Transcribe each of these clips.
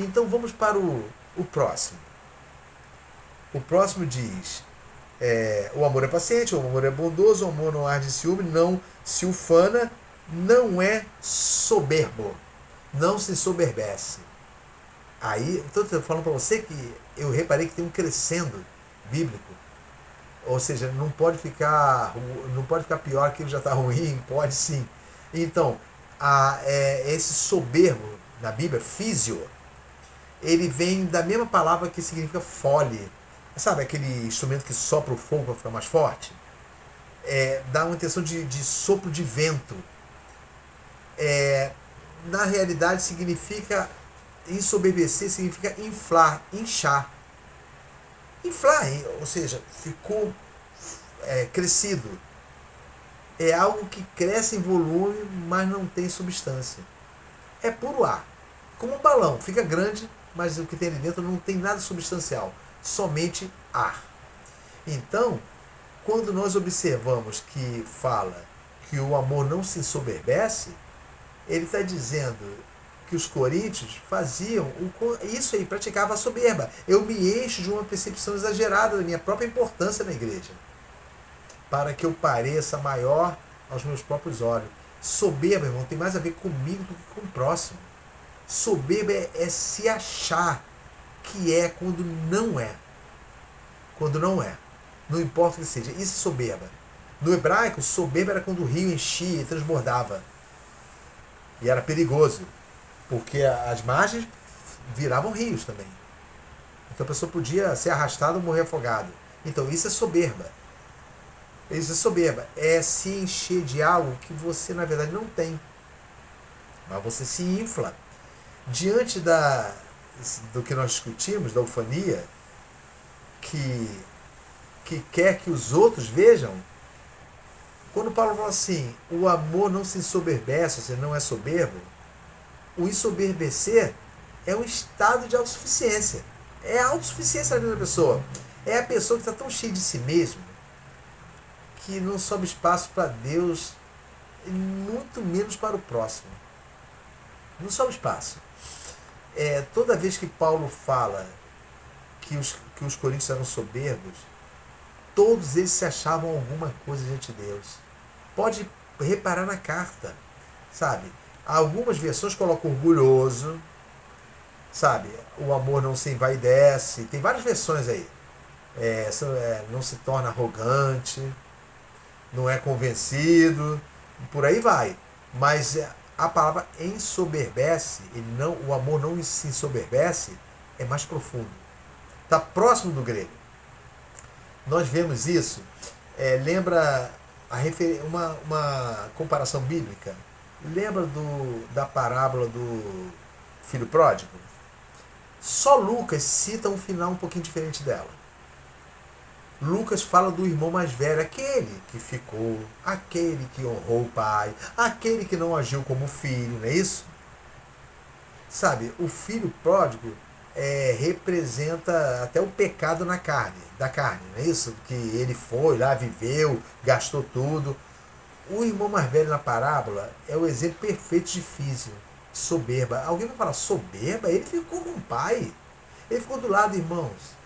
Então vamos para o próximo. O próximo diz: o amor é paciente, o amor é bondoso, o amor não arde ciúme, não se ufana, não é soberbo, não se soberbece. Aí, então eu tô falando para você que eu reparei que tem um crescendo bíblico. Ou seja, não pode ficar pior que ele já está ruim, pode sim. Então, esse soberbo na Bíblia, físio, ele vem da mesma palavra que significa fole. Sabe aquele instrumento que sopra o fogo para ficar mais forte? Dá uma intenção de sopro de vento. Na realidade significa ensoberbecer, significa inflar, inchar. Inflar, ou seja, ficou crescido. É algo que cresce em volume, mas não tem substância. É puro ar. Como um balão, fica grande, mas o que tem ali dentro não tem nada substancial, somente ar. Então, quando nós observamos que fala que o amor não se ensoberbece, ele está dizendo que os coríntios faziam isso aí, praticavam a soberba. Eu me encho de uma percepção exagerada da minha própria importância na igreja, para que eu pareça maior aos meus próprios olhos. Soberba, irmão, tem mais a ver comigo do que com o próximo. Soberba é se achar que é quando não é. Quando não é. Não importa o que seja. Isso é soberba. No hebraico, soberba era quando o rio enchia e transbordava. E era perigoso. Porque as margens viravam rios também. Então a pessoa podia ser arrastada ou morrer afogado. Então isso é soberba. Isso é soberba. É se encher de algo que você na verdade não tem. Mas você se infla. Diante do que nós discutimos, da ufania, que quer que os outros vejam, quando Paulo fala assim, o amor não se ensoberbece, você não é soberbo, o ensoberbecer é um estado de autossuficiência. É a autossuficiência da vida da pessoa. É a pessoa que está tão cheia de si mesmo que não sobra espaço para Deus e muito menos para o próximo. Não sobra espaço. Toda vez que Paulo fala que os coríntios eram soberbos, todos eles se achavam alguma coisa diante de Deus. Pode reparar na carta, sabe? Algumas versões colocam orgulhoso, sabe? O amor não se envaidece. Tem várias versões aí. Não se torna arrogante, não é convencido, por aí vai. Mas a palavra ensoberbece, o amor não se ensoberbece, é mais profundo. Está próximo do grego. Nós vemos isso. Lembra uma comparação bíblica? Lembra da parábola do filho pródigo? Só Lucas cita um final um pouquinho diferente dela. Lucas fala do irmão mais velho, aquele que ficou, aquele que honrou o pai, aquele que não agiu como filho, não é isso? Sabe, o filho pródigo representa até o pecado da carne, não é isso? Que ele foi lá, viveu, gastou tudo. O irmão mais velho na parábola é o exemplo perfeito de físio, soberba. Alguém vai falar soberba? Ele ficou com o pai. Ele ficou do lado, irmãos.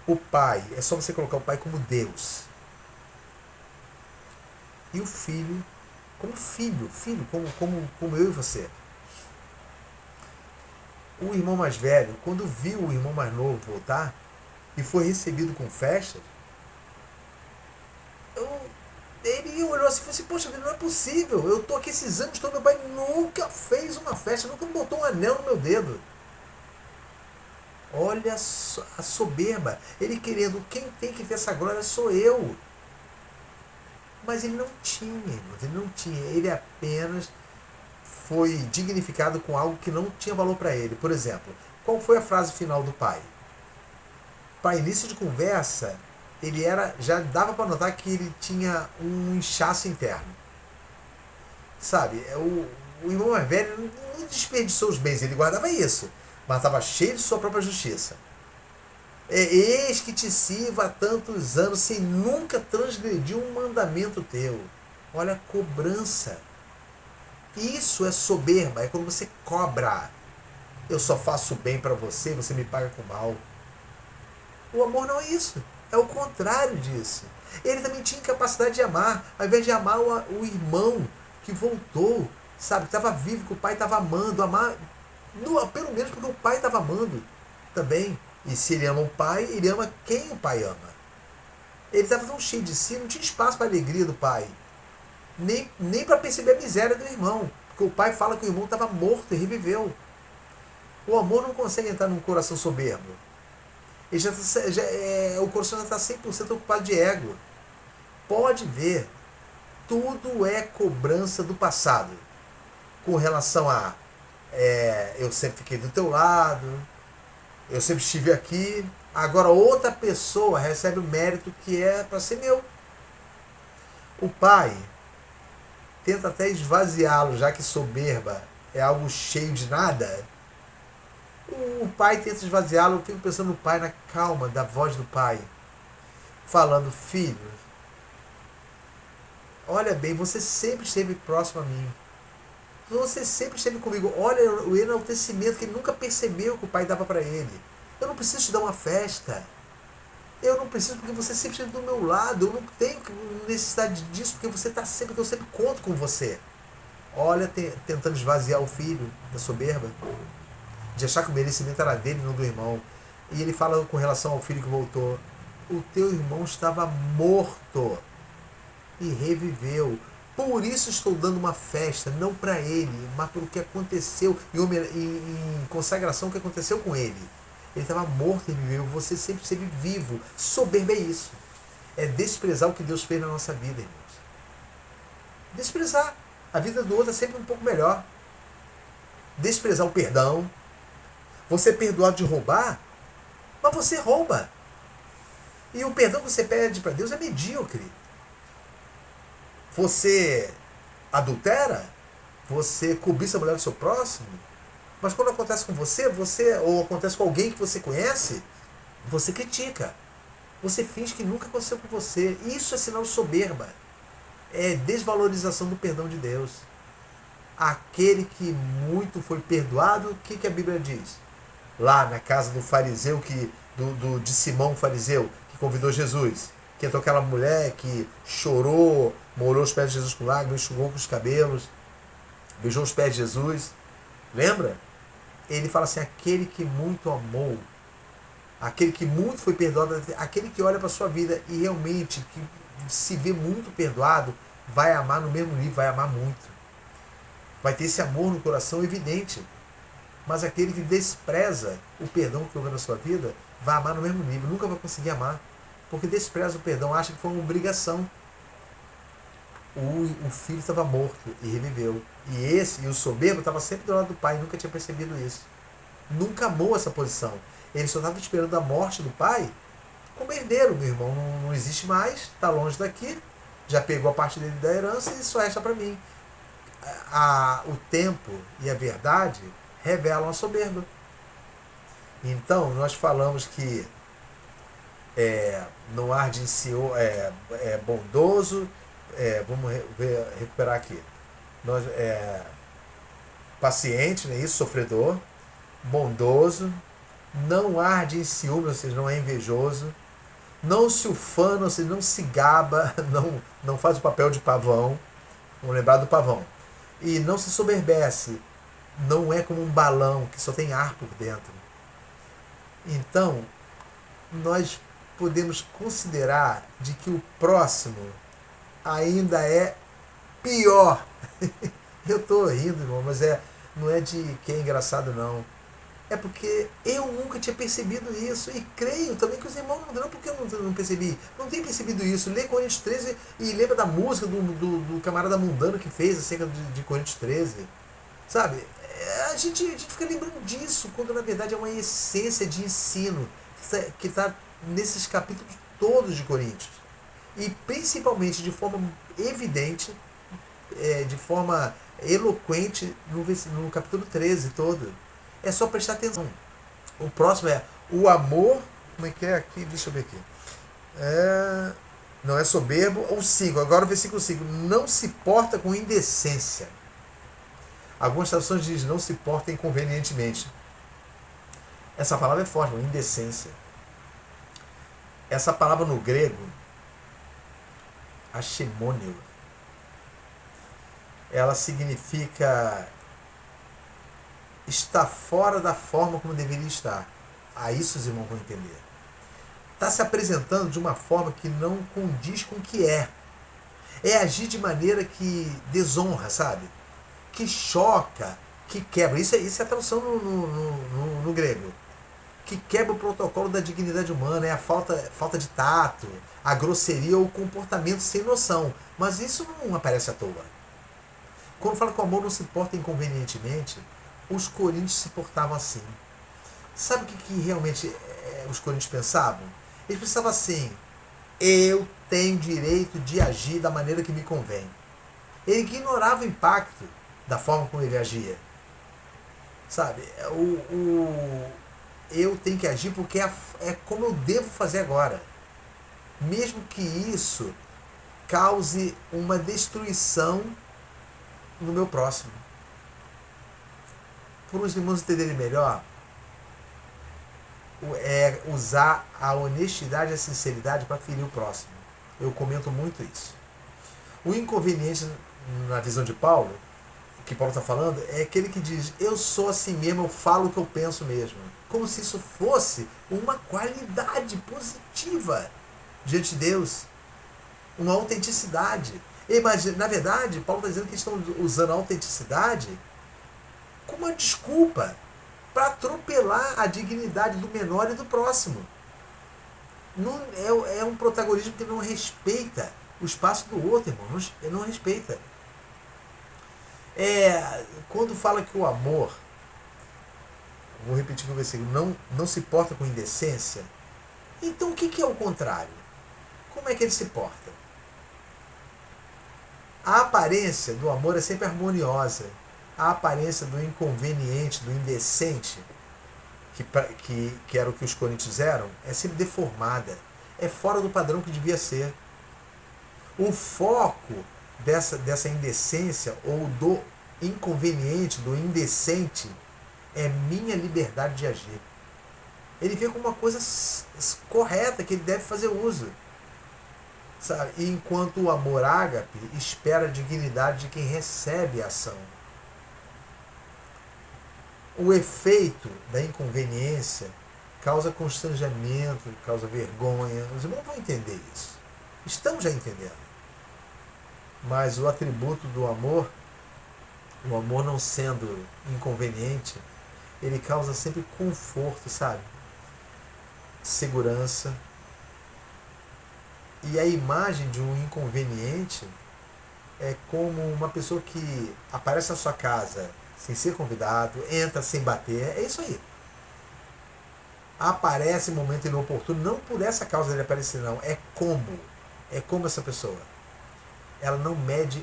O pai, é só você colocar o pai como Deus. E o filho como filho, como eu e você. O irmão mais velho, quando viu o irmão mais novo voltar e foi recebido com festa, ele olhou assim e falou assim, poxa, não é possível, eu estou aqui esses anos, meu pai nunca fez uma festa, nunca me botou um anel no meu dedo. Olha a soberba. Ele querendo, quem tem que ter essa glória sou eu. Mas ele não tinha, irmãos, ele não tinha. Ele apenas foi dignificado com algo que não tinha valor para ele. Por exemplo, qual foi a frase final do pai? Para início de conversa, já dava para notar que ele tinha um inchaço interno. Sabe, o irmão mais velho não desperdiçou os bens, ele guardava isso, mas estava cheio de sua própria justiça. Eis que te sirvo há tantos anos sem nunca transgredir um mandamento teu. Olha a cobrança. Isso é soberba, é quando você cobra. eu só faço bem para você, você me paga com mal. O amor não é isso. É o contrário disso. Ele também tinha capacidade de amar. Ao invés de amar o irmão que voltou, sabe? Que estava vivo, que o pai estava amando. Amar, pelo menos porque o pai estava amando também. E se ele ama o pai, ele ama quem o pai ama. Ele estava tão cheio de si, não tinha espaço para a alegria do pai. Nem para perceber a miséria do irmão. Porque o pai fala que o irmão estava morto e reviveu. O amor não consegue entrar num coração soberbo. Ele o coração já está 100% ocupado de ego. Pode ver, tudo é cobrança do passado. Com relação a eu sempre fiquei do teu lado, eu sempre estive aqui, agora outra pessoa recebe o mérito que é para ser meu. O pai tenta até esvaziá-lo, já que soberba é algo cheio de nada. O pai tenta esvaziá-lo, eu fico pensando no pai, na calma da voz do pai, falando: filho, olha bem, você sempre esteve próximo a mim. Você sempre esteve comigo. Olha o enaltecimento que ele nunca percebeu que o pai dava para ele. Eu não preciso te dar uma festa. Eu não preciso porque você sempre esteve do meu lado. Eu não tenho necessidade disso porque você está sempre, porque eu sempre conto com você. Olha, tentando esvaziar o filho da soberba, de achar que o merecimento era dele, não do irmão. E ele fala com relação ao filho que voltou: o teu irmão estava morto e reviveu. Por isso estou dando uma festa, não para ele, mas pelo que aconteceu, em consagração ao que aconteceu com ele. Ele estava morto e reviveu, você sempre esteve vivo. Soberba é isso. É desprezar o que Deus fez na nossa vida, irmãos. Desprezar. A vida do outro é sempre um pouco melhor. Desprezar o perdão. Você é perdoado de roubar, mas você rouba. E o perdão que você pede para Deus é medíocre. Você adultera, você cobiça a mulher do seu próximo, mas quando acontece com você, ou acontece com alguém que você conhece, você critica. Você finge que nunca aconteceu com você. Isso é sinal de soberba. É desvalorização do perdão de Deus. Aquele que muito foi perdoado, o que a Bíblia diz? Lá na casa do fariseu, de Simão fariseu, que convidou Jesus. Que entrou aquela mulher que chorou, molhou os pés de Jesus com lágrimas, enxugou com os cabelos, beijou os pés de Jesus. Lembra? Ele fala assim: aquele que muito amou, aquele que muito foi perdoado, aquele que olha para a sua vida e realmente que se vê muito perdoado, vai amar no mesmo nível, vai amar muito. Vai ter esse amor no coração evidente. Mas aquele que despreza o perdão que houve na sua vida, vai amar no mesmo nível, nunca vai conseguir amar. Porque despreza o perdão, acha que foi uma obrigação. O filho estava morto e reviveu. E o soberbo estava sempre do lado do pai, nunca tinha percebido isso. Nunca amou essa posição. Ele só estava esperando a morte do pai como herdeiro. Meu irmão não existe mais, está longe daqui, já pegou a parte dele da herança e só resta para mim. O tempo e a verdade revelam a soberba. Então, nós falamos que não arde em si é bondoso. Vamos recuperar aqui. Paciente, né, isso, sofredor, bondoso, não arde em ciúme, ou seja, não é invejoso, não se ufana, ou seja, não se gaba, não faz o papel de pavão, vamos lembrar do pavão, e não se soberbece, não é como um balão que só tem ar por dentro. Então, nós podemos considerar de que o próximo ainda é pior. Eu estou rindo, irmão, mas não é de que é engraçado, não. É porque eu nunca tinha percebido isso. E creio também que os irmãos não porque eu não percebi. Não tem percebido isso. Lê Coríntios 13 e lembra da música do camarada mundano que fez acerca de Coríntios 13. Sabe? A gente fica lembrando disso, quando na verdade é uma essência de ensino que está nesses capítulos todos de Coríntios. E principalmente de forma evidente, de forma eloquente no capítulo 13 todo. É só prestar atenção. O próximo é o amor. Como é que é aqui? Deixa eu ver aqui. Não é soberbo. O 5, agora o versículo 5. Não se porta com indecência. Algumas traduções dizem não se porta inconvenientemente. Essa palavra é forte, uma indecência. Essa palavra no grego, achemônio, ela significa estar fora da forma como deveria estar. A isso os irmãos vão entender. Está se apresentando de uma forma que não condiz com o que é. É agir de maneira que desonra, sabe? Que choca, que quebra. Isso é a tradução no grego. Que quebra o protocolo da dignidade humana, é a falta de tato, a grosseria ou o comportamento sem noção. Mas isso não aparece à toa. Quando fala que o amor não se porta inconvenientemente, os coríntios se portavam assim. Sabe o que realmente os coríntios pensavam? Eles pensavam assim: eu tenho direito de agir da maneira que me convém. Ele ignorava o impacto da forma como ele agia. Sabe? Eu tenho que agir porque é como eu devo fazer agora. Mesmo que isso cause uma destruição no meu próximo. Para os irmãos entenderem melhor, é usar a honestidade e a sinceridade para ferir o próximo. Eu comento muito isso. O inconveniente, na visão de Paulo, que Paulo está falando, é aquele que diz: eu sou assim mesmo, eu falo o que eu penso mesmo. Como se isso fosse uma qualidade positiva diante de Deus. Uma autenticidade. Imagina, na verdade, Paulo está dizendo que eles estão usando a autenticidade como uma desculpa para atropelar a dignidade do menor e do próximo. Não, é um protagonismo que não respeita o espaço do outro, irmão. Não respeita. Quando fala que o amor, vou repetir o versículo, não se porta com indecência, então o que é o contrário? Como é que ele se porta? A aparência do amor é sempre harmoniosa. A aparência do inconveniente, do indecente, que era o que os coríntios eram, é sempre deformada. É fora do padrão que devia ser. O foco dessa indecência ou do inconveniente, do indecente, é minha liberdade de agir. Ele vê como uma coisa correta, que ele deve fazer uso. Sabe? E enquanto o amor ágape espera a dignidade de quem recebe a ação. O efeito da inconveniência causa constrangimento, causa vergonha. Os irmãos vão entender isso. Estão já entendendo. Mas o atributo do amor, o amor não sendo inconveniente, ele causa sempre conforto, sabe? Segurança. E a imagem de um inconveniente é como uma pessoa que aparece na sua casa sem ser convidado, entra sem bater, é isso aí. Aparece em momento inoportuno, não por essa causa dele aparecer, não. É como essa pessoa. Ela não mede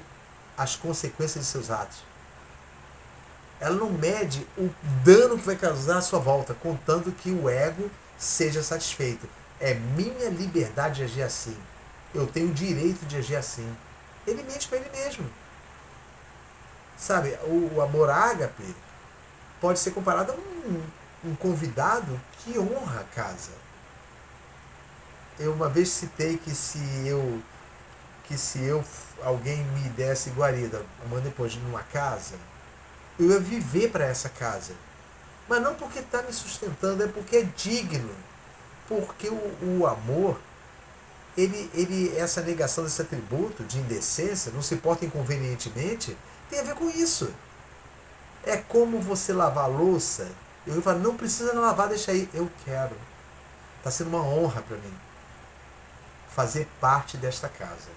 as consequências de seus atos. Ela não mede o dano que vai causar à sua volta, contando que o ego seja satisfeito. É minha liberdade de agir assim. Eu tenho o direito de agir assim. Ele mente para ele mesmo. Sabe, o amor ágape pode ser comparado a um convidado que honra a casa. Eu uma vez citei que se alguém me desse guarida uma depois numa casa, eu ia viver para essa casa. Mas não porque está me sustentando, é porque é digno. Porque o amor, essa negação desse atributo de indecência, não se porta inconvenientemente, tem a ver com isso. É como você lavar a louça. Eu falo, não precisa lavar, deixa aí. Eu quero. Está sendo uma honra para mim fazer parte desta casa.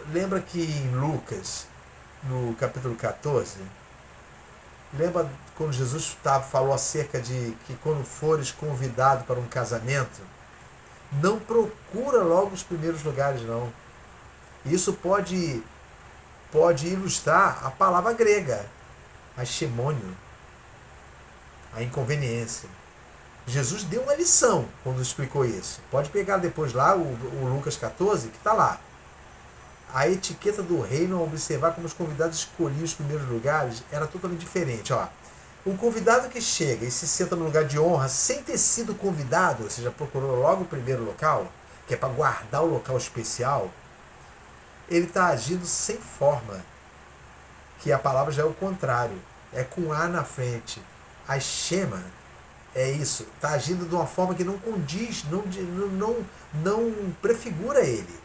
Lembra que em Lucas, no capítulo 14, lembra quando Jesus falou acerca de que quando fores convidado para um casamento, não procura logo os primeiros lugares, não. Isso pode ilustrar a palavra grega, achemônio, a inconveniência. Jesus deu uma lição quando explicou isso. Pode pegar depois lá o Lucas 14, que está lá. A etiqueta do reino, ao observar como os convidados escolhiam os primeiros lugares, era totalmente diferente. Ó, Um convidado que chega e se senta no lugar de honra sem ter sido convidado, ou seja, procurou logo o primeiro local, que é para guardar o local especial, ele está agindo sem forma, que a palavra já é o contrário, é com A na frente. A Shema é isso, está agindo de uma forma que não condiz, não prefigura ele.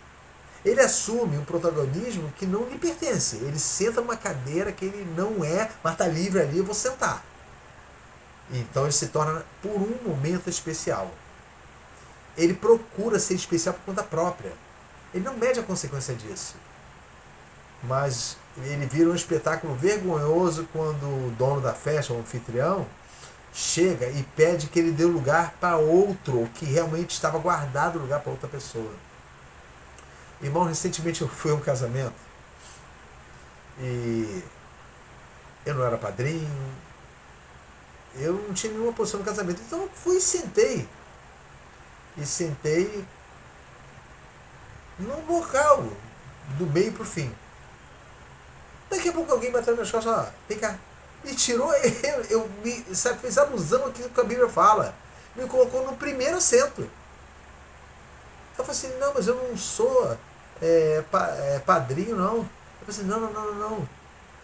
Ele assume um protagonismo que não lhe pertence. Ele senta numa cadeira que ele não é, mas está livre ali, eu vou sentar. Então ele se torna, por um momento, especial. Ele procura ser especial por conta própria. Ele não mede a consequência disso. Mas ele vira um espetáculo vergonhoso quando o dono da festa, o anfitrião, chega e pede que ele dê lugar para outro, que realmente estava guardado o lugar para outra pessoa. Irmão, recentemente eu fui a um casamento e eu não era padrinho, eu não tinha nenhuma posição no casamento. Então eu fui e sentei. E sentei num local, do meio para o fim. Daqui a pouco alguém bateu nas costas e falou, vem cá. Me tirou, fez alusão aqui que a Bíblia fala. Me colocou no primeiro assento. Eu falei assim, não, mas eu não sou padrinho, não. Eu falei assim, não.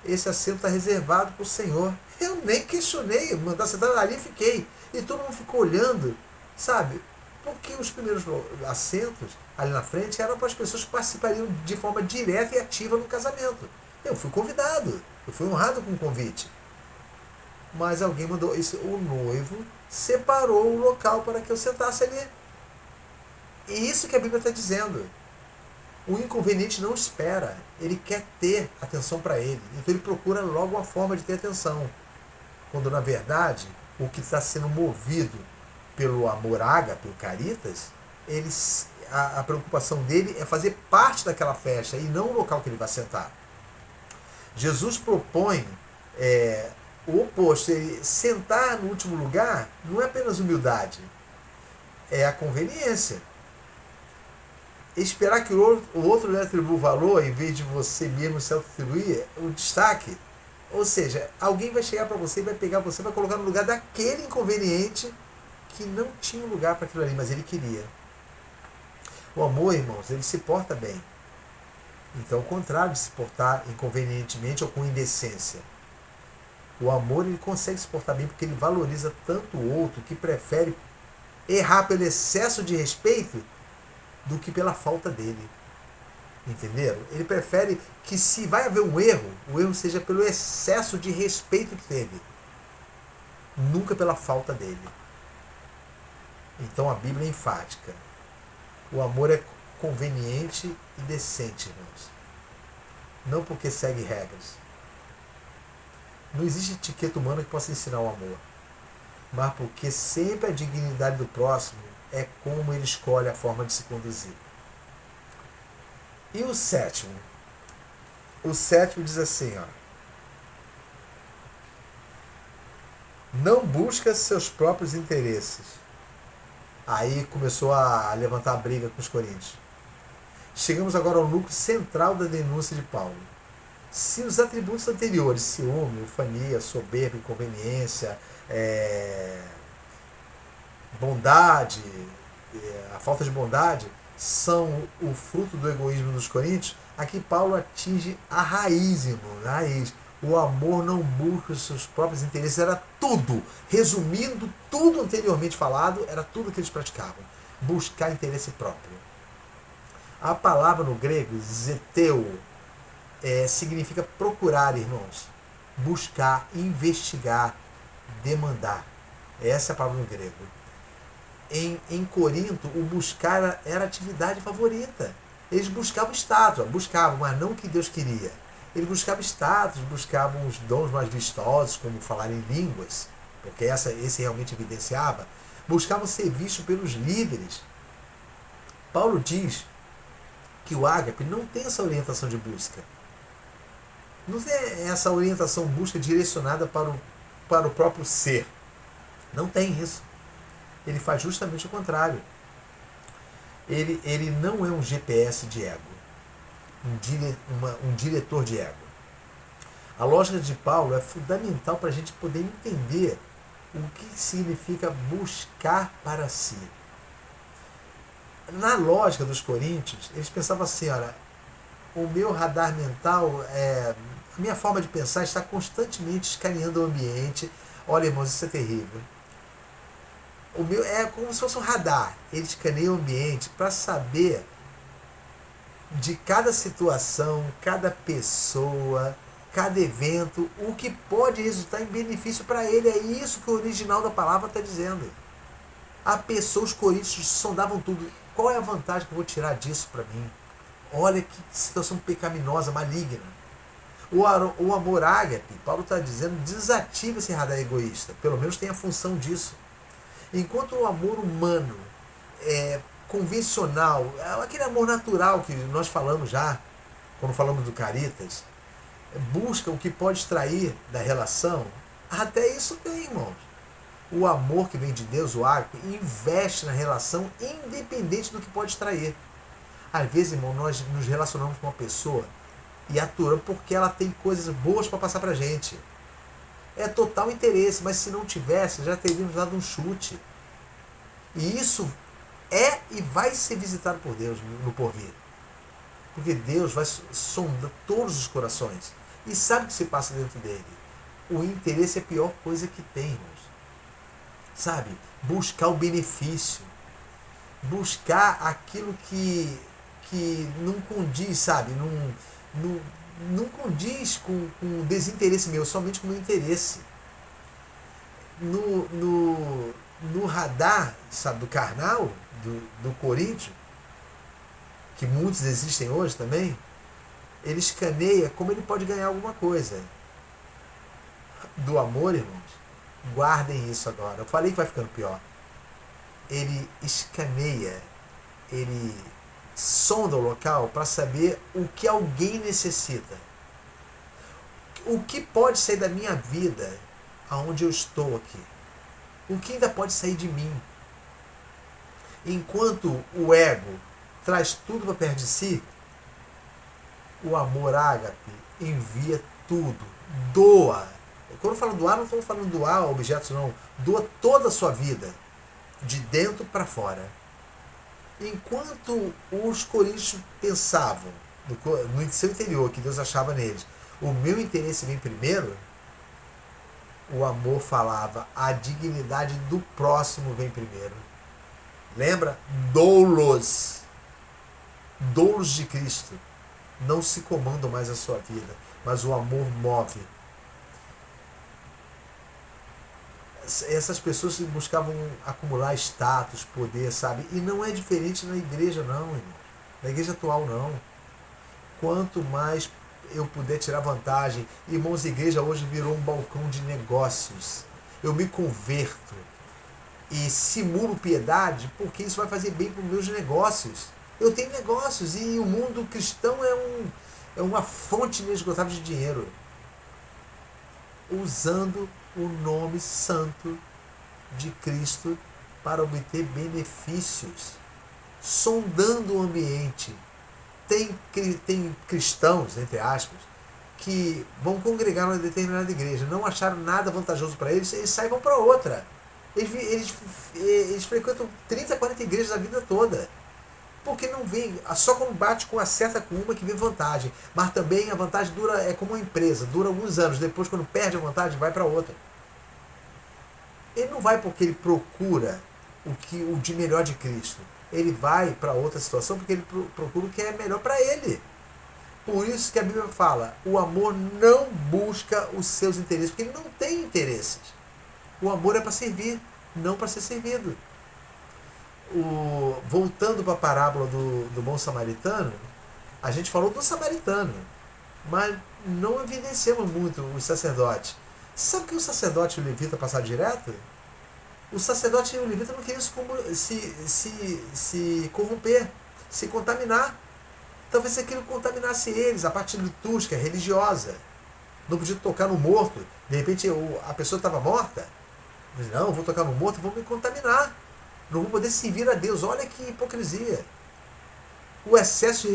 Esse assento está reservado para o Senhor. Eu nem questionei, mandar sentar ali e fiquei. E todo mundo ficou olhando, sabe? Porque os primeiros assentos ali na frente eram para as pessoas que participariam de forma direta e ativa no casamento. Eu fui convidado, eu fui honrado com o convite. Mas alguém mandou isso, o noivo separou o local para que eu sentasse ali. E isso que a Bíblia está dizendo. O inconveniente não espera, ele quer ter atenção para ele. Então ele procura logo uma forma de ter atenção. Quando na verdade, o que está sendo movido pelo amor ágape, pelo caritas, a preocupação dele é fazer parte daquela festa e não o local que ele vai sentar. Jesus propõe o oposto. Ele sentar no último lugar não é apenas humildade, é a conveniência. Esperar que o outro lhe atribua o valor, em vez de você mesmo se atribuir o destaque. Ou seja, alguém vai chegar para você e vai pegar você, vai colocar no lugar daquele inconveniente que não tinha lugar para aquilo ali, mas ele queria. O amor, irmãos, ele se porta bem. Então, ao contrário de se portar inconvenientemente ou com indecência. O amor, ele consegue se portar bem porque ele valoriza tanto o outro que prefere errar pelo excesso de respeito do que pela falta dele. Entenderam? Ele prefere que, se vai haver um erro, o erro seja pelo excesso de respeito que teve, nunca pela falta dele. Então a Bíblia é enfática. O amor é conveniente e decente, irmãos. Não porque segue regras. Não existe etiqueta humana que possa ensinar o amor. Mas porque sempre a dignidade do próximo é como ele escolhe a forma de se conduzir. E o sétimo? O sétimo diz assim, ó. Não busca seus próprios interesses. Aí começou a levantar a briga com os coríntios. Chegamos agora ao núcleo central da denúncia de Paulo. Se os atributos anteriores, ciúme, ufania, soberba, inconveniência, bondade, a falta de bondade, são o fruto do egoísmo dos coríntios, aqui Paulo atinge a raiz, irmão, a raiz. O amor não busca os seus próprios interesses, era tudo. Resumindo, tudo anteriormente falado, era tudo que eles praticavam. Buscar interesse próprio. A palavra no grego, zeteu, significa procurar, irmãos. Buscar, investigar, demandar. Essa é a palavra no grego. Em Corinto, o buscar era a atividade favorita. Eles buscavam status, mas não o que Deus queria. Eles buscavam status, buscavam os dons mais vistosos, como falar em línguas, porque esse realmente evidenciava. Buscavam ser vistos pelos líderes. Paulo diz que o ágape não tem essa orientação de busca. Não tem essa orientação busca direcionada para o próprio ser. Não tem isso. Ele faz justamente o contrário. Ele não é um GPS de ego, um diretor de ego. A lógica de Paulo é fundamental para a gente poder entender o que significa buscar para si. Na lógica dos coríntios, eles pensavam assim, olha, o meu radar mental, a minha forma de pensar está constantemente escaneando o ambiente. Olha, irmãos, isso é terrível. O meu é como se fosse um radar. Ele escaneia o ambiente para saber de cada situação, cada pessoa, cada evento, o que pode resultar em benefício para ele. É isso que o original da palavra está dizendo. A pessoa, os coríntios sondavam tudo. Qual é a vantagem que eu vou tirar disso para mim? Olha que situação pecaminosa, maligna. O amor ágape, Paulo está dizendo, desativa esse radar egoísta. Pelo menos tem a função disso. Enquanto o amor humano, convencional, aquele amor natural que nós falamos já, quando falamos do Caritas, busca o que pode extrair da relação, até isso tem, irmãos. O amor que vem de Deus, o ágape, investe na relação independente do que pode extrair. Às vezes, irmão, nós nos relacionamos com uma pessoa e aturamos porque ela tem coisas boas para passar para a gente. É total interesse, mas se não tivesse, já teríamos dado um chute. E isso é e vai ser visitado por Deus no porvir. Porque Deus vai sondar todos os corações e sabe o que se passa dentro dele. O interesse é a pior coisa que tem, irmãos. Sabe? Buscar o benefício. Buscar aquilo que não condiz, sabe? Não condiz com o desinteresse meu, somente com o meu interesse. No radar, sabe, do carnal, do Coríntios, que muitos existem hoje também, ele escaneia como ele pode ganhar alguma coisa. Do amor, irmãos, guardem isso agora. Eu falei que vai ficando pior. Ele escaneia, ele sonda o local para saber o que alguém necessita. O que pode sair da minha vida, aonde eu estou aqui. O que ainda pode sair de mim. Enquanto o ego traz tudo para perto de si, o amor ágape envia tudo, doa. Quando eu falo doar, não estou falando doar objetos, não. Doa toda a sua vida, de dentro para fora. Enquanto os coríntios pensavam no seu interior, que Deus achava neles, o meu interesse vem primeiro, o amor falava, a dignidade do próximo vem primeiro. Lembra? Doulos de Cristo não se comandam mais a sua vida, mas o amor move. Essas pessoas que buscavam acumular status, poder, sabe? E não é diferente na igreja, não, irmão. Na igreja atual, não. Quanto mais eu puder tirar vantagem. Irmãos, a igreja hoje virou um balcão de negócios. Eu me converto e simulo piedade porque isso vai fazer bem para os meus negócios. Eu tenho negócios e o mundo cristão é uma fonte inesgotável de dinheiro. Usando o nome santo de Cristo para obter benefícios, sondando o ambiente. Tem cristãos, entre aspas, que vão congregar numa determinada igreja, não acharam nada vantajoso para eles, eles saem para outra. Eles frequentam 30, 40 igrejas a vida toda. Porque não vem, só quando bate com acerta com uma que vem vantagem. Mas também a vantagem dura, é como uma empresa, dura alguns anos, depois quando perde a vantagem vai para outra. Ele não vai porque ele procura o de melhor de Cristo. Ele vai para outra situação porque ele procura o que é melhor para ele. Por isso que a Bíblia fala, o amor não busca os seus interesses, porque ele não tem interesses. O amor é para servir, não para ser servido. Voltando para a parábola do bom samaritano, a gente falou do samaritano, mas não evidenciamos muito os sacerdotes. Sabe que o sacerdote e o levita passaram direto? O sacerdote e o levita não queriam se corromper, se contaminar. Talvez aquilo contaminasse eles, a parte litúrgica, religiosa. Não podia tocar no morto. De repente a pessoa estava morta. Não, vou tocar no morto e vou me contaminar. Não vou poder servir a Deus. Olha que hipocrisia. O excesso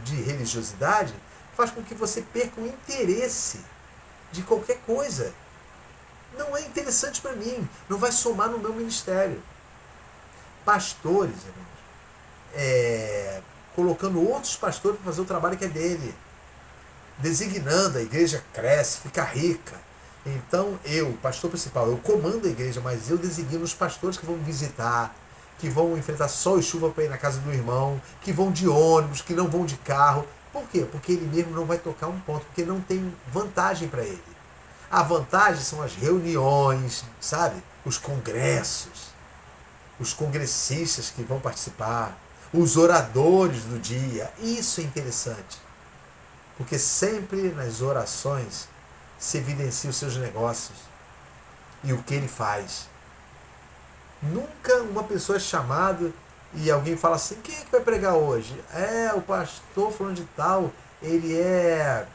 de religiosidade faz com que você perca o interesse de qualquer coisa. Não é interessante para mim, não vai somar no meu ministério. Pastores, irmãos, colocando outros pastores para fazer o trabalho que é dele, designando, a igreja cresce, fica rica. Então eu, pastor principal, eu comando a igreja, mas eu designo os pastores que vão visitar, que vão enfrentar sol e chuva para ir na casa do irmão, que vão de ônibus, que não vão de carro. Por quê? Porque ele mesmo não vai tocar um ponto, porque não tem vantagem para ele. A vantagem são as reuniões, sabe? Os congressos, os congressistas que vão participar, os oradores do dia. Isso é interessante. Porque sempre nas orações se evidencia os seus negócios e o que ele faz. Nunca uma pessoa é chamada e alguém fala assim, quem é que vai pregar hoje? O pastor fulano de tal, ele é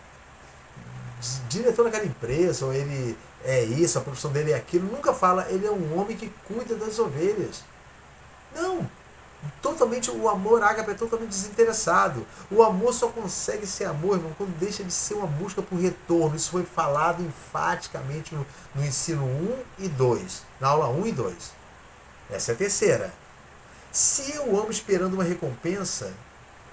diretor daquela empresa, ou ele é isso, a profissão dele é aquilo. Nunca fala, ele é um homem que cuida das ovelhas. Não. Totalmente, o amor ágape é totalmente desinteressado. O amor só consegue ser amor, irmão, quando deixa de ser uma busca por retorno. Isso foi falado enfaticamente no ensino 1 e 2, na aula 1 e 2. Essa é a terceira. Se eu amo esperando uma recompensa,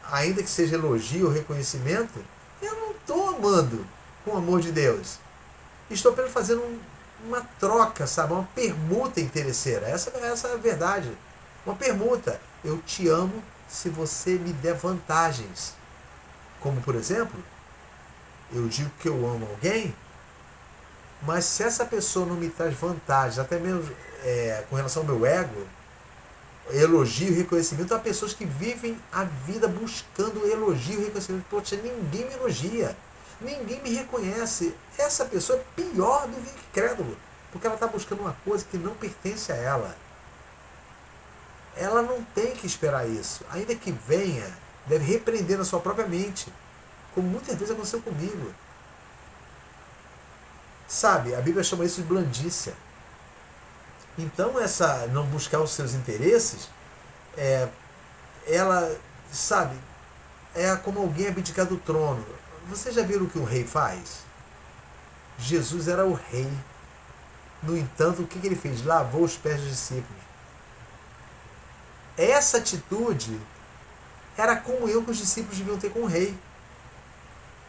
ainda que seja elogio ou reconhecimento, eu não estou amando com o amor de Deus. Estou apenas fazendo uma troca, sabe? Uma permuta interesseira. Essa é a verdade. Uma permuta. Eu te amo se você me der vantagens. Como, por exemplo, eu digo que eu amo alguém, mas se essa pessoa não me traz vantagens, até mesmo com relação ao meu ego, elogio e reconhecimento, há pessoas que vivem a vida buscando elogio e reconhecimento. Poxa, ninguém me elogia, ninguém me reconhece. Essa pessoa é pior do que incrédulo, porque ela está buscando uma coisa que não pertence a ela. Ela não tem que esperar isso. Ainda que venha, deve repreender na sua própria mente, como muitas vezes aconteceu comigo. Sabe, a Bíblia chama isso de blandícia. Então, essa não buscar os seus interesses, ela, sabe, é como alguém abdicar do trono. Vocês já viram o que um rei faz? Jesus era o rei. No entanto, o que ele fez? Lavou os pés dos discípulos. Essa atitude era a comunhão que os discípulos deviam ter com o rei.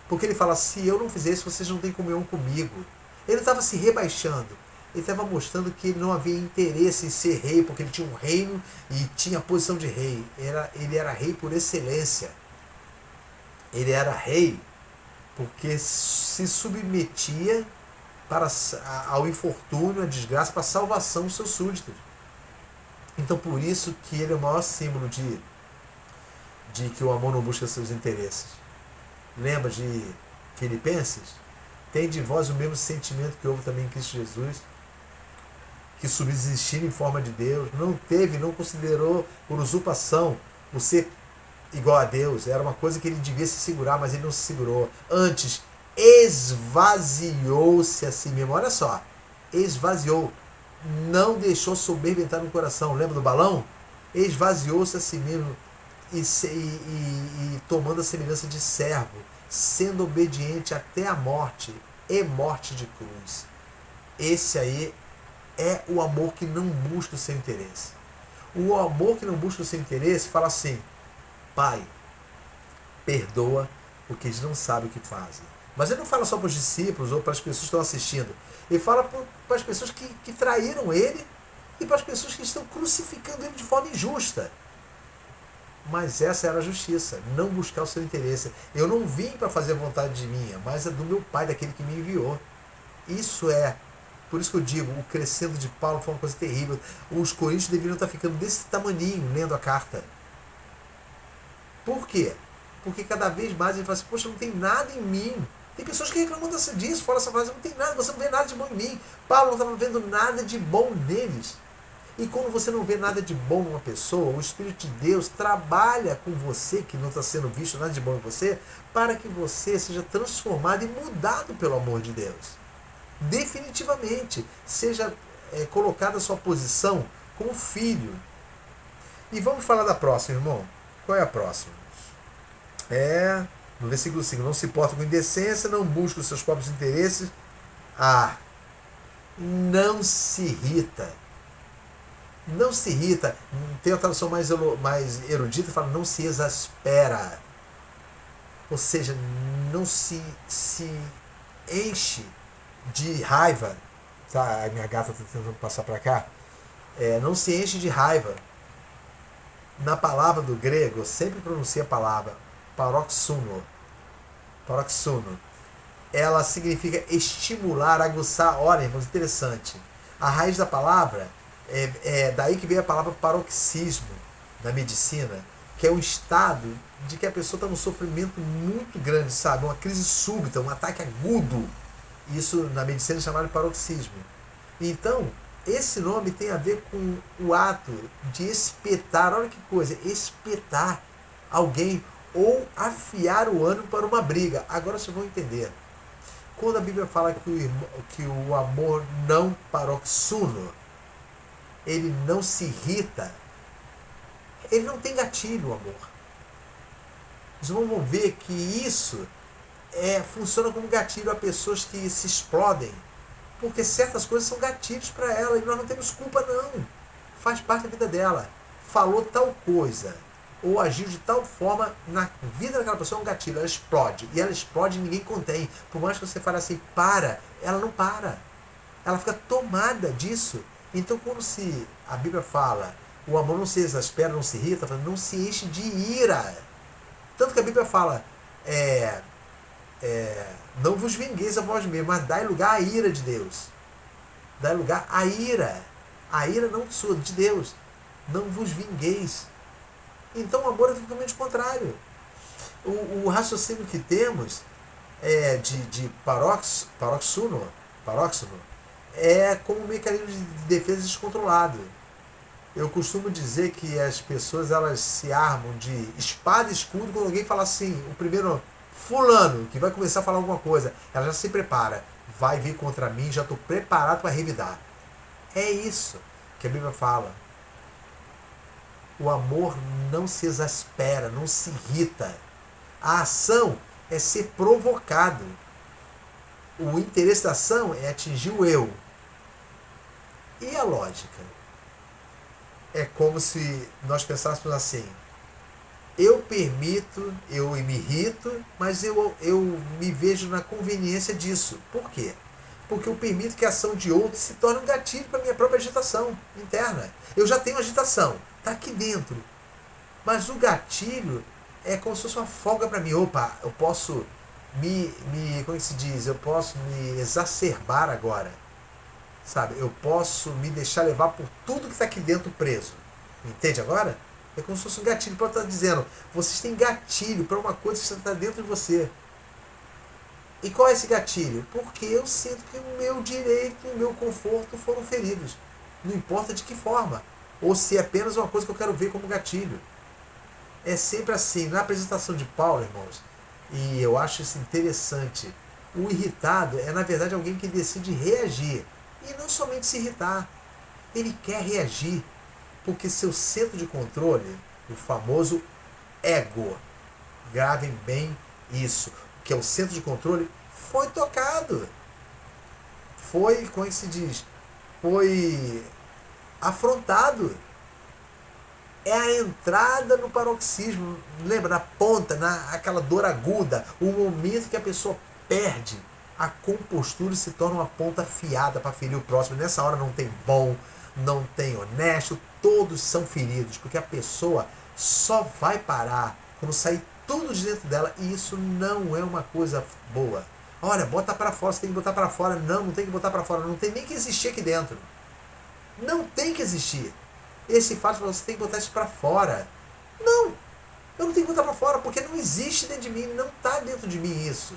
Porque ele fala, se eu não fizer isso, vocês não têm comunhão comigo. Ele estava se rebaixando. Ele estava mostrando que ele não havia interesse em ser rei, porque ele tinha um reino e tinha a posição de rei. Ele era rei por excelência. Ele era rei porque se submetia ao infortúnio, à desgraça, para a salvação dos seus súditos. Então, por isso que ele é o maior símbolo de que o amor não busca seus interesses. Lembra de Filipenses? Tem de vós o mesmo sentimento que houve também em Cristo Jesus, que subsistindo em forma de Deus, não considerou por usurpação o ser igual a Deus. Era uma coisa que ele devia se segurar, mas ele não se segurou. Antes, esvaziou-se a si mesmo. Olha só, esvaziou. Não deixou soberba entrar no coração. Lembra do balão? Esvaziou-se a si mesmo e tomando a semelhança de servo, sendo obediente até a morte e morte de cruz. Esse aí é o amor que não busca o seu interesse. O amor que não busca o seu interesse fala assim, Pai, perdoa porque eles não sabem o que fazem. Mas ele não fala só para os discípulos ou para as pessoas que estão assistindo. Ele fala para as pessoas que traíram ele e para as pessoas que estão crucificando ele de forma injusta. Mas essa era a justiça, não buscar o seu interesse. Eu não vim para fazer a vontade de minha, mas a do meu Pai, daquele que me enviou. Isso é, por isso que eu digo, o crescendo de Paulo foi uma coisa terrível. Os coríntios deveriam estar ficando desse tamaninho lendo a carta. Por quê? Porque cada vez mais ele fala assim, poxa, não tem nada em mim. Tem pessoas que reclamam disso, falam essa frase, não tem nada, você não vê nada de bom em mim. Paulo não estava vendo nada de bom neles. E quando você não vê nada de bom numa pessoa, o Espírito de Deus trabalha com você, que não está sendo visto nada de bom em você, para que você seja transformado e mudado pelo amor de Deus. Definitivamente, seja colocada a sua posição como filho. E vamos falar da próxima, irmão. Qual é a próxima? No versículo 5, não se porta com indecência, não busca os seus próprios interesses, Ah, não se irrita. Não se irrita. Tem uma tradução mais erudita que fala não se exaspera. Ou seja, não se enche de raiva. Tá, a minha gata está tentando passar para cá. Não se enche de raiva. Na palavra do grego, eu sempre pronuncio a palavra paroxuno. Paroxuno. Ela significa estimular, aguçar. Olha, irmãos, interessante. A raiz da palavra é daí que veio a palavra paroxismo na medicina, que é o estado de que a pessoa está num sofrimento muito grande, sabe? Uma crise súbita, um ataque agudo. Isso na medicina é chamado de paroxismo. Então, esse nome tem a ver com o ato de espetar, olha que coisa, espetar alguém ou afiar o ânimo para uma briga. Agora vocês vão entender. Quando a Bíblia fala que o amor não paroxuno, ele não se irrita, ele não tem gatilho, o amor. Os irmãos vão ver que isso funciona como gatilho a pessoas que se explodem, porque certas coisas são gatilhos para ela e nós não temos culpa não. Faz parte da vida dela. Falou tal coisa ou agiu de tal forma na vida daquela pessoa, é um gatilho, ela explode. E ela explode e ninguém contém. Por mais que você fale assim, para, ela não para. Ela fica tomada disso. Então quando a Bíblia fala, o amor não se exaspera, não se irrita, não se enche de ira. Tanto que a Bíblia fala, não vos vingueis a vós mesmos, mas dai lugar à ira de Deus. Dai lugar à ira. A ira não sua, de Deus. Não vos vingueis. Então o amor é totalmente contrário. O raciocínio que temos de paroxuno é como um mecanismo de defesa descontrolado. Eu costumo dizer que as pessoas elas se armam de espada e escudo quando alguém fala assim, o primeiro fulano que vai começar a falar alguma coisa, ela já se prepara, vai vir contra mim, já estou preparado para revidar. É isso que a Bíblia fala. O amor não se exaspera, não se irrita. A ação é ser provocado. O interesse da ação é atingir o eu. E a lógica? É como se nós pensássemos assim, eu permito, eu me irrito, mas eu me vejo na conveniência disso. Por quê? Porque eu permito que a ação de outro se torne um gatilho para a minha própria agitação interna. Eu já tenho agitação, está aqui dentro. Mas o gatilho é como se fosse uma folga para mim. Opa, eu posso como é que se diz? Eu posso me exacerbar agora. Sabe? Eu posso me deixar levar por tudo que está aqui dentro preso. Entende agora? É como se fosse um gatilho para estar dizendo, vocês têm gatilho para uma coisa que está dentro de você. E qual é esse gatilho? Porque eu sinto que o meu direito e o meu conforto foram feridos. Não importa de que forma. Ou se é apenas uma coisa que eu quero ver como gatilho. É sempre assim. Na apresentação de Paulo, irmãos, e eu acho isso interessante, o irritado é, na verdade, alguém que decide reagir. E não somente se irritar. Ele quer reagir. Porque seu centro de controle, o famoso ego, gravem bem isso, que é o centro de controle, foi tocado. Foi, como é que se diz? Foi afrontado. É a entrada no paroxismo. Lembra? Na ponta, aquela dor aguda, o momento que a pessoa perde a compostura e se torna uma ponta afiada para ferir o próximo. Nessa hora não tem bom, não tem honesto, todos são feridos, porque a pessoa só vai parar quando sair tudo de dentro dela, e isso não é uma coisa boa. Olha, bota para fora, você tem que botar para fora. Não, não tem que botar para fora, não tem nem que existir aqui dentro. Não tem que existir. Esse fato você tem que botar isso para fora. Não, eu não tenho que botar para fora, porque não existe dentro de mim, não está dentro de mim isso.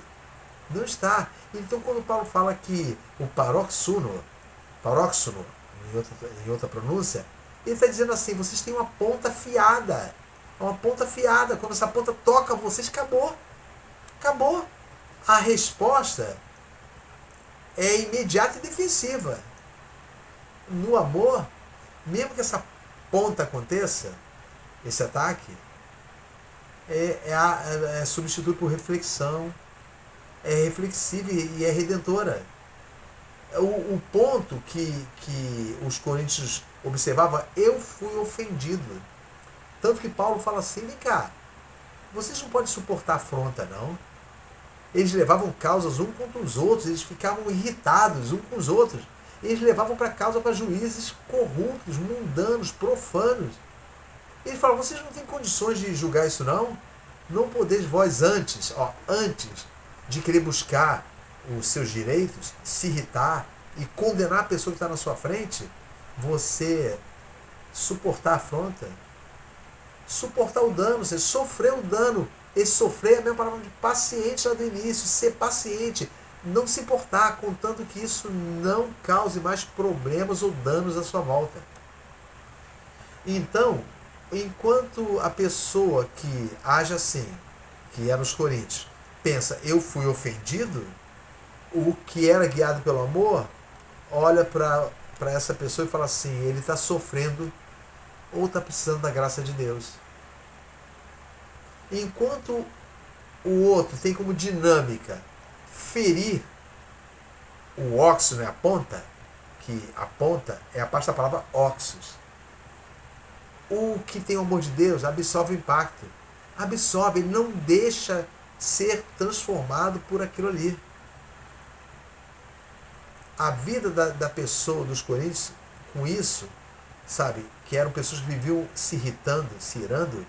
Não está. Então quando Paulo fala que o paroxuno, em outra pronúncia, ele está dizendo assim, vocês têm uma ponta afiada. Uma ponta afiada. Quando essa ponta toca vocês, acabou. Acabou. A resposta é imediata e defensiva. No amor, mesmo que essa ponta aconteça, esse ataque, é substituído por reflexão, é reflexiva e é redentora. O ponto que os coríntios observavam, eu fui ofendido. Tanto que Paulo fala assim, vem cá, vocês não podem suportar afronta, não. Eles levavam causas um contra os outros, eles ficavam irritados um com os outros. Eles levavam para causa para juízes corruptos, mundanos, profanos. Ele fala, vocês não têm condições de julgar isso não? Não podeis vós antes de querer buscar os seus direitos, se irritar e condenar a pessoa que está na sua frente, você suportar a afronta, suportar o dano, você sofrer o dano. Esse sofrer é a mesma palavra de paciente lá do início, ser paciente, não se importar, contanto que isso não cause mais problemas ou danos à sua volta. Então, enquanto a pessoa que age assim, que é nos Coríntios, pensa, eu fui ofendido, o que era guiado pelo amor, olha para essa pessoa e fala assim, ele está sofrendo ou está precisando da graça de Deus. Enquanto o outro tem como dinâmica ferir o óxido, né, a ponta, que a ponta é a parte da palavra óxidos. O que tem o amor de Deus absorve o impacto. Absorve, ele não deixa ser transformado por aquilo ali. A vida da pessoa, dos coríntios, com isso, sabe, que eram pessoas que viviam se irritando, se irando,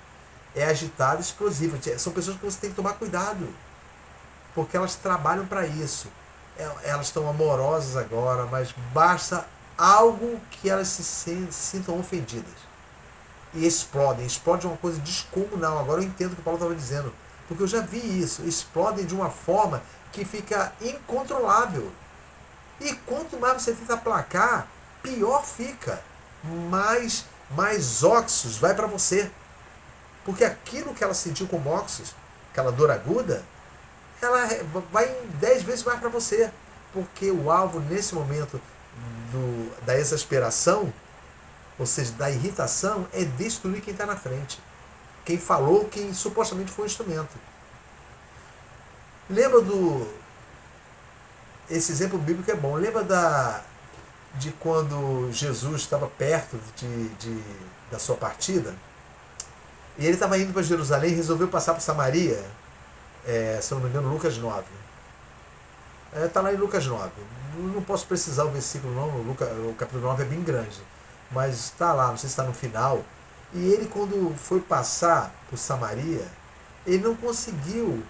é agitada, explosiva. São pessoas que você tem que tomar cuidado, porque elas trabalham para isso. Elas estão amorosas agora, mas basta algo que elas se sintam ofendidas. E explodem de uma coisa descomunal. Agora eu entendo o que o Paulo estava dizendo, porque eu já vi isso. Explodem de uma forma que fica incontrolável. E quanto mais você tenta aplacar, pior fica. Mais óxidos vai para você. Porque aquilo que ela sentiu como óxidos, aquela dor aguda, ela vai 10 vezes mais para você. Porque o alvo nesse momento da exasperação, ou seja, da irritação, é destruir quem está na frente. Quem falou, quem supostamente foi o instrumento. Lembra esse exemplo bíblico é bom. Lembra de quando Jesus estava perto da sua partida? E ele estava indo para Jerusalém e resolveu passar por Samaria. Se eu não me engano, Lucas 9. Está lá em Lucas 9. Não posso precisar o versículo não, o capítulo 9 é bem grande. Mas está lá, não sei se está no final. E ele, quando foi passar por Samaria, ele não conseguiu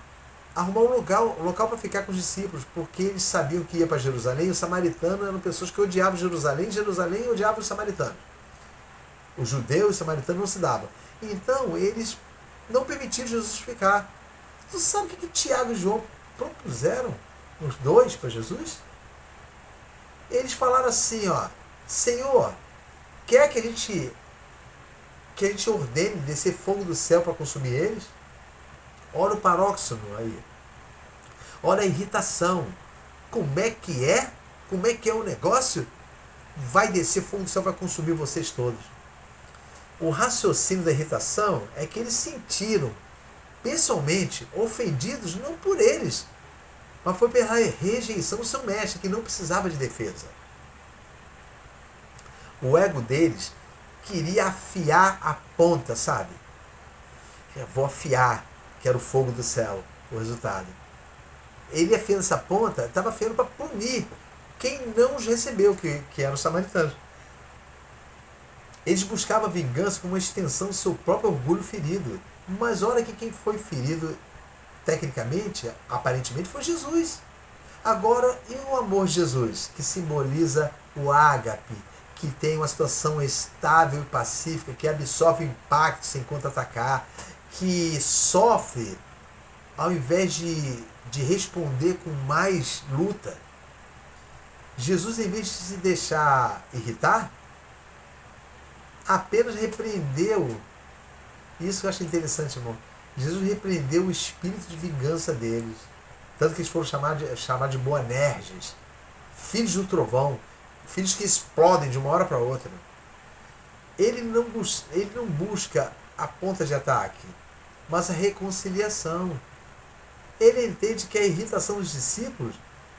arrumar um local para ficar com os discípulos, porque eles sabiam que ia para Jerusalém, e os samaritanos eram pessoas que odiavam Jerusalém odiava os samaritanos. Os judeus e os samaritanos não se davam. Então, eles não permitiram Jesus ficar. Tu sabe o que Tiago e João propuseram? Os dois para Jesus? Eles falaram assim, ó, Senhor, quer que a gente ordene descer fogo do céu para consumir eles? Olha o paróxeno aí. Olha a irritação. Como é que é? Como é que é o negócio? Vai descer fogo do céu, vai consumir vocês todos. O raciocínio da irritação é que eles sentiram pessoalmente ofendidos não por eles, mas foi pela rejeição do seu mestre, que não precisava de defesa. O ego deles queria afiar a ponta, sabe? Eu vou afiar, que era o fogo do céu, o resultado. Ele afiando essa ponta, estava afiando para punir quem não os recebeu, que eram os samaritanos. Eles buscavam a vingança como uma extensão do seu próprio orgulho ferido. Mas olha que quem foi ferido, tecnicamente, aparentemente, foi Jesus. Agora, e o amor de Jesus, que simboliza o ágape, que tem uma situação estável e pacífica, que absorve o impacto sem contra-atacar, que sofre ao invés de responder com mais luta. Jesus, em vez de se deixar irritar, apenas repreendeu. Isso que eu acho interessante, irmão. Jesus repreendeu o espírito de vingança deles. Tanto que eles foram chamados de Boanerges, filhos do trovão, filhos que explodem de uma hora para outra. Ele não busca a ponta de ataque, mas a reconciliação. Ele entende que a irritação dos discípulos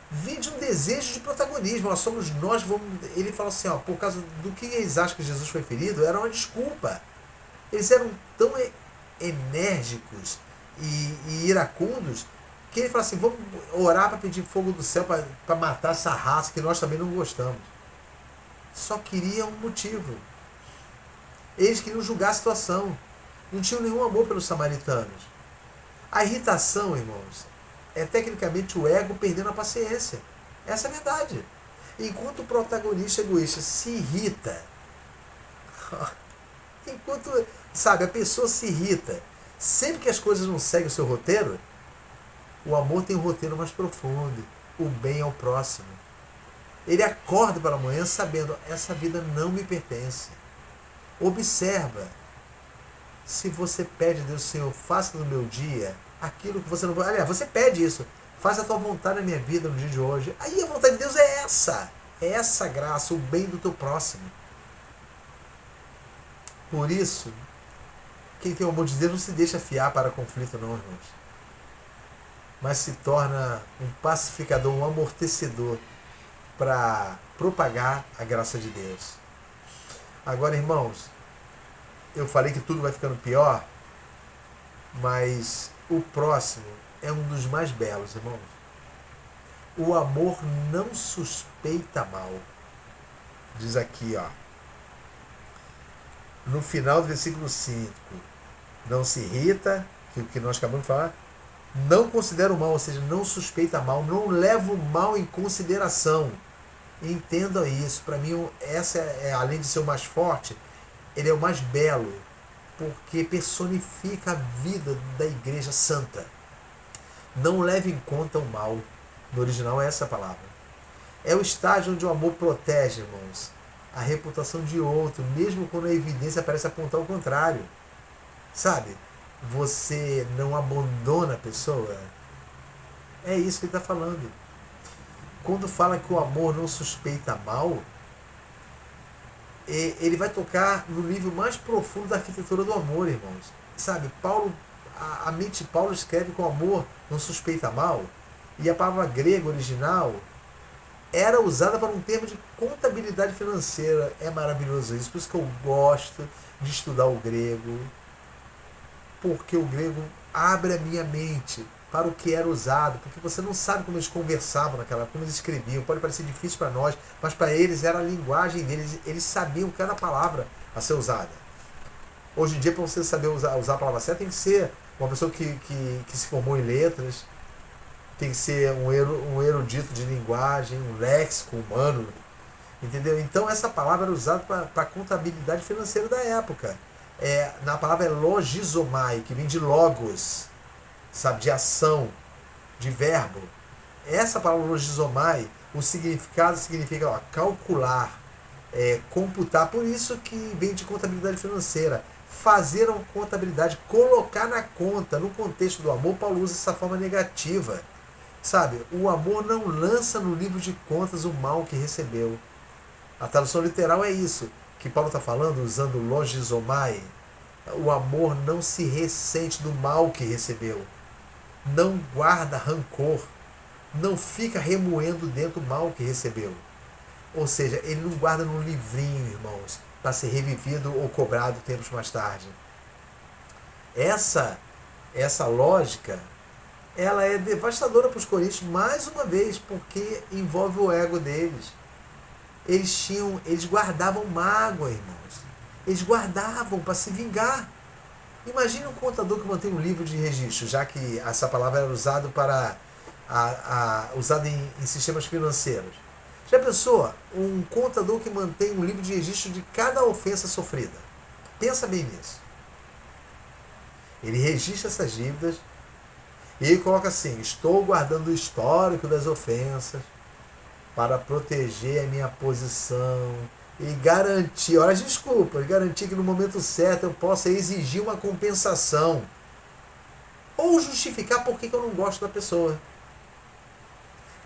vem de um desejo de protagonismo. Nós somos nós, vamos. Ele fala assim, ó, por causa do que eles acham que Jesus foi ferido, era uma desculpa. Eles eram tão enérgicos e iracundos que ele fala assim, vamos orar para pedir fogo do céu para matar essa raça que nós também não gostamos. Só queriam um motivo. Eles queriam julgar a situação. Não tinham nenhum amor pelos samaritanos. A irritação, irmãos, é tecnicamente o ego perdendo a paciência. Essa é a verdade. Enquanto o protagonista egoísta se irrita, enquanto, sabe, a pessoa se irrita, sempre que as coisas não seguem o seu roteiro, o amor tem um roteiro mais profundo. O bem ao próximo. Ele acorda pela manhã sabendo, essa vida não me pertence. Observa. Se você pede a Deus, Senhor, faça no meu dia aquilo que você não pode. Aliás, você pede isso. Faz a tua vontade na minha vida no dia de hoje. Aí a vontade de Deus é essa. É essa graça, o bem do teu próximo. Por isso, quem tem o amor de Deus não se deixa fiar para conflito, não, irmãos. Mas se torna um pacificador, um amortecedor para propagar a graça de Deus. Agora, irmãos, eu falei que tudo vai ficando pior, mas o próximo é um dos mais belos, irmãos. O amor não suspeita mal. Diz aqui, ó. No final do versículo 5. Não se irrita, que é o que nós acabamos de falar. Não considera o mal, ou seja, não suspeita mal, não leva o mal em consideração. Entenda isso. Para mim, essa além de ser o mais forte, ele é o mais belo, porque personifica a vida da igreja santa. Não leve em conta o mal. No original é essa a palavra. É o estágio onde o amor protege, irmãos, a reputação de outro, mesmo quando a evidência parece apontar o contrário. Sabe? Você não abandona a pessoa. É isso que ele está falando. Quando fala que o amor não suspeita mal, ele vai tocar no nível mais profundo da arquitetura do amor, irmãos. Sabe, Paulo, a mente de Paulo escreve que o amor não suspeita mal, e a palavra grega original era usada para um termo de contabilidade financeira. É maravilhoso isso, por isso que eu gosto de estudar o grego, porque o grego abre a minha mente para o que era usado, porque você não sabe como eles conversavam naquela época, como eles escreviam. Pode parecer difícil para nós, mas para eles era a linguagem deles, eles sabiam cada palavra a ser usada. Hoje em dia, para você saber usar a palavra certa, tem que ser uma pessoa que se formou em letras, tem que ser um erudito de linguagem, um léxico humano, entendeu? Então essa palavra era usada para a contabilidade financeira da época. Na palavra é logizomai, que vem de logos, sabe, de ação, de verbo. Essa palavra logizomai, o significado significa calcular, computar. Por isso que vem de contabilidade financeira. Fazer uma contabilidade, colocar na conta. No contexto do amor, Paulo usa essa forma negativa. Sabe, o amor não lança no livro de contas o mal que recebeu. A tradução literal é isso que Paulo está falando, usando logizomai. O amor não se ressente do mal que recebeu. Não guarda rancor. Não fica remoendo dentro do mal que recebeu. Ou seja, ele não guarda no livrinho, irmãos, para ser revivido ou cobrado tempos mais tarde. Essa lógica, ela é devastadora para os coríntios, mais uma vez, porque envolve o ego deles. Eles guardavam mágoa, irmãos. Eles guardavam para se vingar. Imagine um contador que mantém um livro de registro, já que essa palavra era usada usada em sistemas financeiros. Já pensou? Um contador que mantém um livro de registro de cada ofensa sofrida. Pensa bem nisso. Ele registra essas dívidas e ele coloca assim: estou guardando o histórico das ofensas para proteger a minha posição e garantir, olha as desculpas, garantir que no momento certo eu possa exigir uma compensação ou justificar por que eu não gosto da pessoa.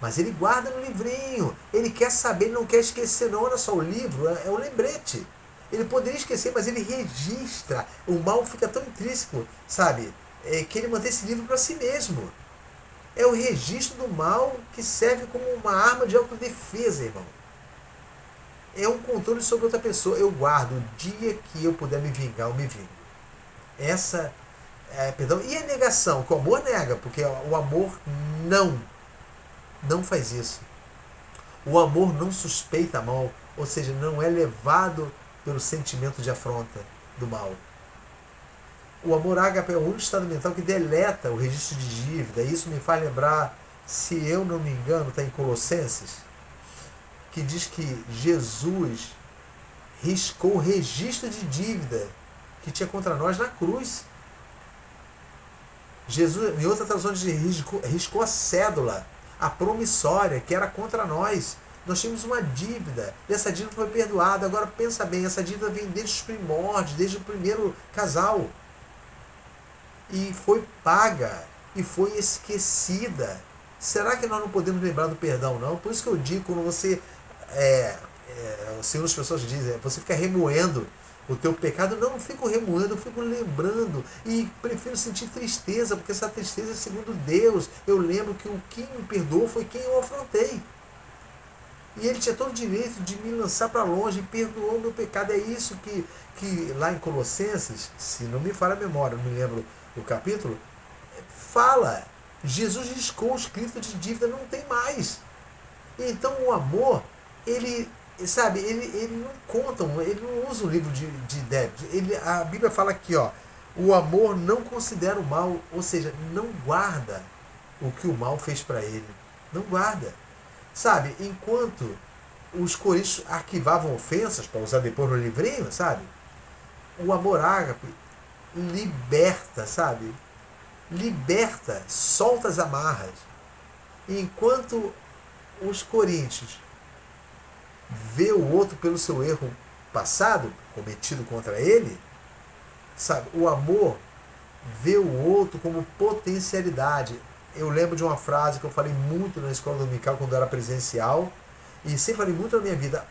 Mas ele guarda no livrinho, ele quer saber, ele não quer esquecer não. Olha só, o livro é um lembrete. Ele poderia esquecer, mas ele registra. O mal fica tão intrínseco, sabe, que ele mantém esse livro para si mesmo. É o registro do mal que serve como uma arma de autodefesa, irmão. É um controle sobre outra pessoa. Eu guardo. O dia que eu puder me vingar, eu me vingo. Essa perdão. E a negação? Que o amor nega, porque o amor não faz isso. O amor não suspeita mal, ou seja, não é levado pelo sentimento de afronta do mal. O amor ágape é o único estado mental que deleta o registro de dívida. Isso me faz lembrar, se eu não me engano, está em Colossenses, que diz que Jesus riscou o registro de dívida que tinha contra nós na cruz. Jesus, em outra tradução, riscou a cédula, a promissória, que era contra nós. Nós tínhamos uma dívida, e essa dívida foi perdoada. Agora pensa bem, essa dívida vem desde os primórdios, desde o primeiro casal. E foi paga, e foi esquecida. Será que nós não podemos lembrar do perdão, não? Por isso que eu digo, quando você, as pessoas dizem, você fica remoendo o teu pecado, não fico remoendo, eu fico lembrando e prefiro sentir tristeza, porque essa tristeza é segundo Deus. Eu lembro que o que me perdoou foi quem eu afrontei. E ele tinha todo o direito de me lançar para longe e perdoou o meu pecado. É isso que lá em Colossenses, se não me falha a memória, não me lembro o capítulo, fala. Jesus riscou o escrito de dívida, não tem mais. Então o amor, ele não conta, ele não usa o livro de débitos. A Bíblia fala aqui, ó, o amor não considera o mal, ou seja, não guarda o que o mal fez para ele. Não guarda. Sabe, enquanto os coríntios arquivavam ofensas, para usar depois no livrinho, sabe? O amor ágape liberta, sabe? Liberta, solta as amarras. Enquanto os coríntios vê o outro pelo seu erro passado, cometido contra ele, sabe? O amor vê o outro como potencialidade. Eu lembro de uma frase que eu falei muito na escola dominical quando era presencial, e sempre falei muito na minha vida.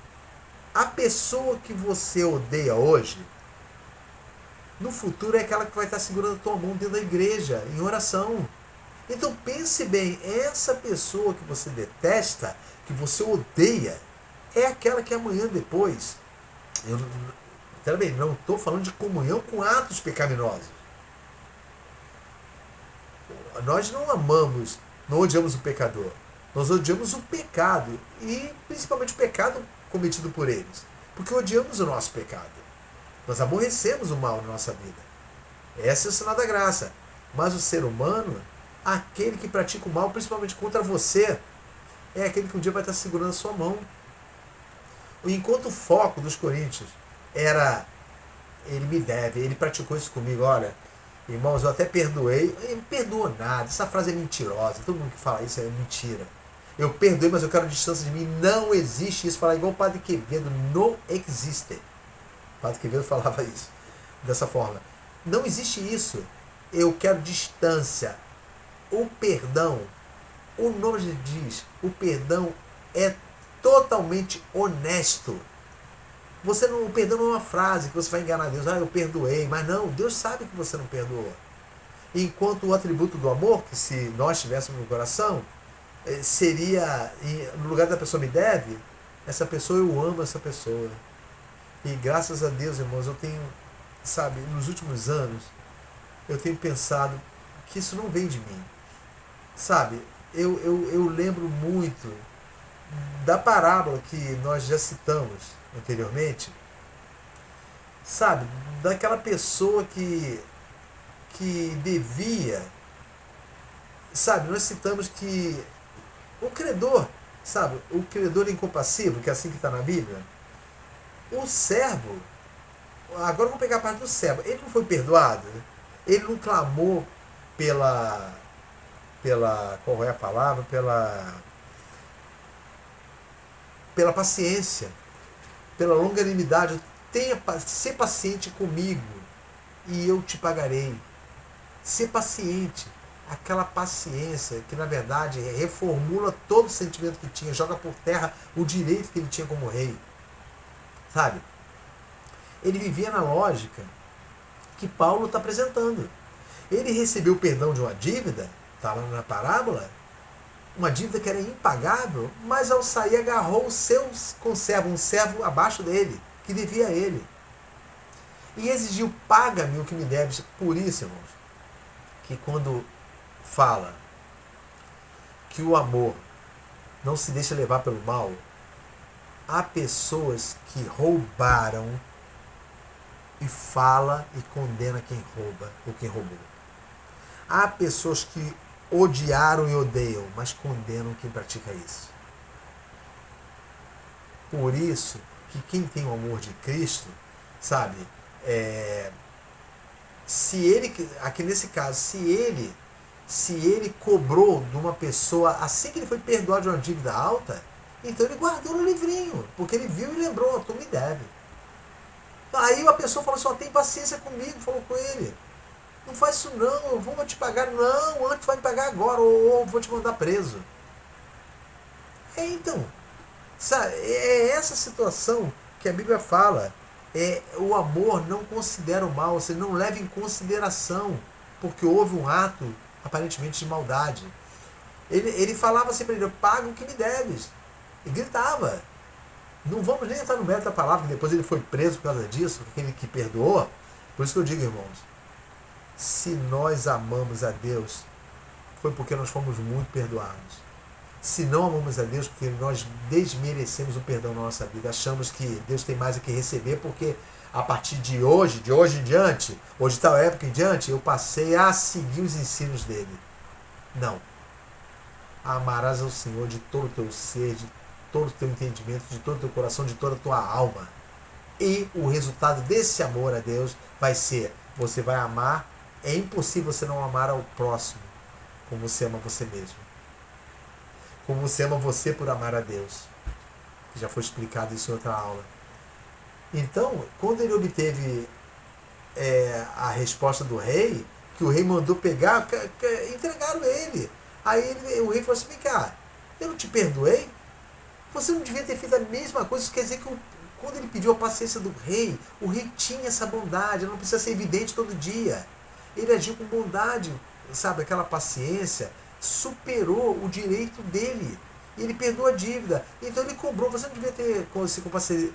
A pessoa que você odeia hoje, no futuro é aquela que vai estar segurando a tua mão dentro da igreja, em oração. Então pense bem, essa pessoa que você detesta, que você odeia, é aquela que amanhã depois, não estou falando de comunhão com atos pecaminosos. Nós não amamos, não odiamos o pecador. Nós odiamos o pecado, e principalmente o pecado cometido por eles. Porque odiamos o nosso pecado. Nós aborrecemos o mal na nossa vida. Esse é o sinal da graça. Mas o ser humano, aquele que pratica o mal, principalmente contra você, é aquele que um dia vai estar segurando a sua mão. Enquanto o foco dos coríntios era, ele me deve, ele praticou isso comigo, olha, irmãos, eu até perdoei. Ele não perdoou nada, essa frase é mentirosa, todo mundo que fala isso é mentira. Eu perdoei, mas eu quero distância de mim. Não existe isso. Falar igual o Padre Quevedo, não existe. O Padre Quevedo falava isso, dessa forma. Não existe isso. Eu quero distância. O perdão, o nome diz, o perdão é totalmente honesto. O perdão não é uma frase que você vai enganar Deus. Eu perdoei. Mas não, Deus sabe que você não perdoou. Enquanto o atributo do amor, que se nós tivéssemos no coração, seria, no lugar da pessoa me deve, essa pessoa, eu amo essa pessoa. E graças a Deus, irmãos, eu tenho, sabe, nos últimos anos, eu tenho pensado que isso não vem de mim. Sabe, eu lembro muito da parábola que nós já citamos anteriormente, sabe, daquela pessoa que devia, sabe, nós citamos que o credor, sabe, o credor incompassível, que é assim que está na Bíblia, o servo, agora vamos pegar a parte do servo, ele não foi perdoado, ele não clamou pela qual é a palavra, pela paciência, pela longanimidade. Ser paciente comigo e eu te pagarei. Ser paciente, aquela paciência que na verdade reformula todo o sentimento que tinha, joga por terra o direito que ele tinha como rei, sabe? Ele vivia na lógica que Paulo está apresentando. Ele recebeu o perdão de uma dívida, está lá na parábola, uma dívida que era impagável, mas ao sair agarrou o seu conservo, um servo abaixo dele, que devia a ele. E exigiu, paga-me o que me deves. Por isso, irmãos, que quando fala que o amor não se deixa levar pelo mal, há pessoas que roubaram e fala e condena quem rouba ou quem roubou. Há pessoas que odiaram e odeiam, mas condenam quem pratica isso. Por isso que quem tem o amor de Cristo, sabe, se ele, aqui nesse caso, se ele cobrou de uma pessoa assim que ele foi perdoado de uma dívida alta, então ele guardou no livrinho, porque ele viu e lembrou, tu me deve. Aí a pessoa falou assim, tem paciência comigo, falou com ele. Não faz isso não, eu vou te pagar. Não, antes vai me pagar agora, ou vou te mandar preso. Então, sabe, é essa situação que a Bíblia fala. O amor não considera o mal, você não leva em consideração, porque houve um ato aparentemente de maldade. Ele falava assim para ele, paga o que me deves. E gritava. Não vamos nem entrar no mérito da palavra, que depois ele foi preso por causa disso, aquele que perdoou. Por isso que eu digo, irmãos, se nós amamos a Deus, foi porque nós fomos muito perdoados. Se não amamos a Deus, porque nós desmerecemos o perdão na nossa vida, achamos que Deus tem mais a que receber, porque a partir de hoje em diante, ou de tal época em diante, eu passei a seguir os ensinos dele. Não. Amarás ao Senhor de todo o teu ser, de todo o teu entendimento, de todo o teu coração, de toda a tua alma. E o resultado desse amor a Deus vai ser, você vai amar, é impossível você não amar ao próximo, como você ama você mesmo. Como você ama você por amar a Deus. Já foi explicado isso em outra aula. Então, quando ele obteve a resposta do rei, que o rei mandou pegar, entregaram ele. Aí o rei falou assim, vem cá, eu não te perdoei? Você não devia ter feito a mesma coisa? Isso quer dizer que quando ele pediu a paciência do rei, o rei tinha essa bondade, ela não precisa ser evidente todo dia. Ele agiu com bondade, sabe, aquela paciência superou o direito dele. E ele perdoou a dívida. Então ele cobrou. Você não devia ter se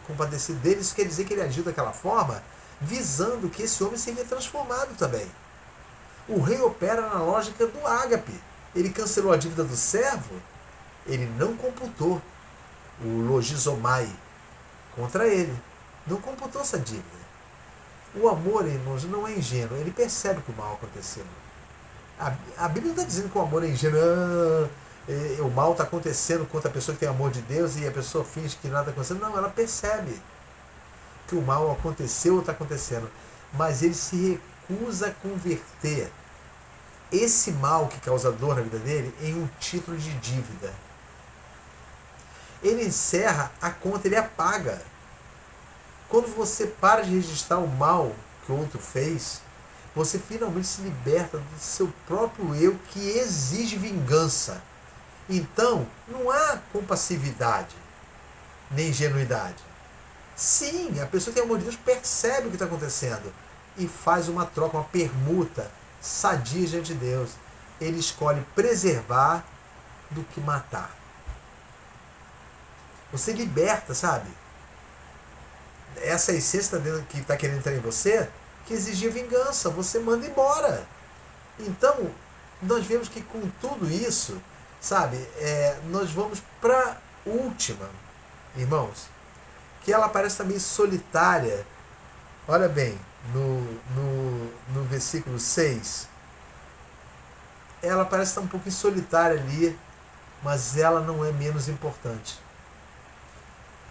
compadecido dele. Isso quer dizer que ele agiu daquela forma, visando que esse homem seria transformado também. O rei opera na lógica do ágape. Ele cancelou a dívida do servo, ele não computou o logizomai contra ele. Não computou essa dívida. O amor, irmãos, não é ingênuo. Ele percebe que o mal aconteceu. A Bíblia não está dizendo que o amor é ingênuo. O mal está acontecendo contra a pessoa que tem amor de Deus e a pessoa finge que nada está acontecendo. Não, ela percebe que o mal aconteceu ou está acontecendo. Mas ele se recusa a converter esse mal que causa dor na vida dele em um título de dívida. Ele encerra a conta, ele apaga. Quando você para de registrar o mal que o outro fez, você finalmente se liberta do seu próprio eu que exige vingança. Então, não há compassividade, nem ingenuidade. Sim, a pessoa que tem amor de Deus percebe o que está acontecendo e faz uma troca, uma permuta sadia diante de Deus. Ele escolhe preservar do que matar. Você liberta, sabe? Essa essência que está querendo entrar em você, que exigia vingança, você manda embora. Então, nós vemos que com tudo isso, sabe, nós vamos para a última, irmãos, que ela parece também solitária. Olha bem, no versículo 6, ela parece estar um pouco solitária ali, mas ela não é menos importante.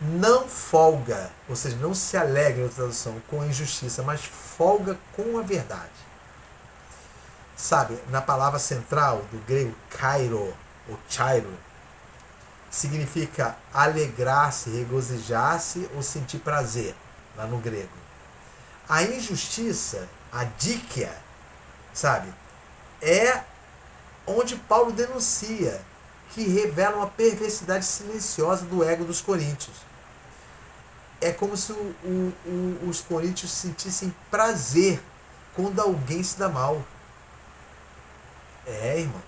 Não folga, ou seja, não se alegra, na tradução, com a injustiça, mas folga com a verdade. Sabe, na palavra central do grego kairo, ou chairo, significa alegrar-se, regozijar-se ou sentir prazer, lá no grego. A injustiça, a díquia, sabe, é onde Paulo denuncia, que revela uma perversidade silenciosa do ego dos coríntios. É como se os coríntios sentissem prazer quando alguém se dá mal. Irmãos.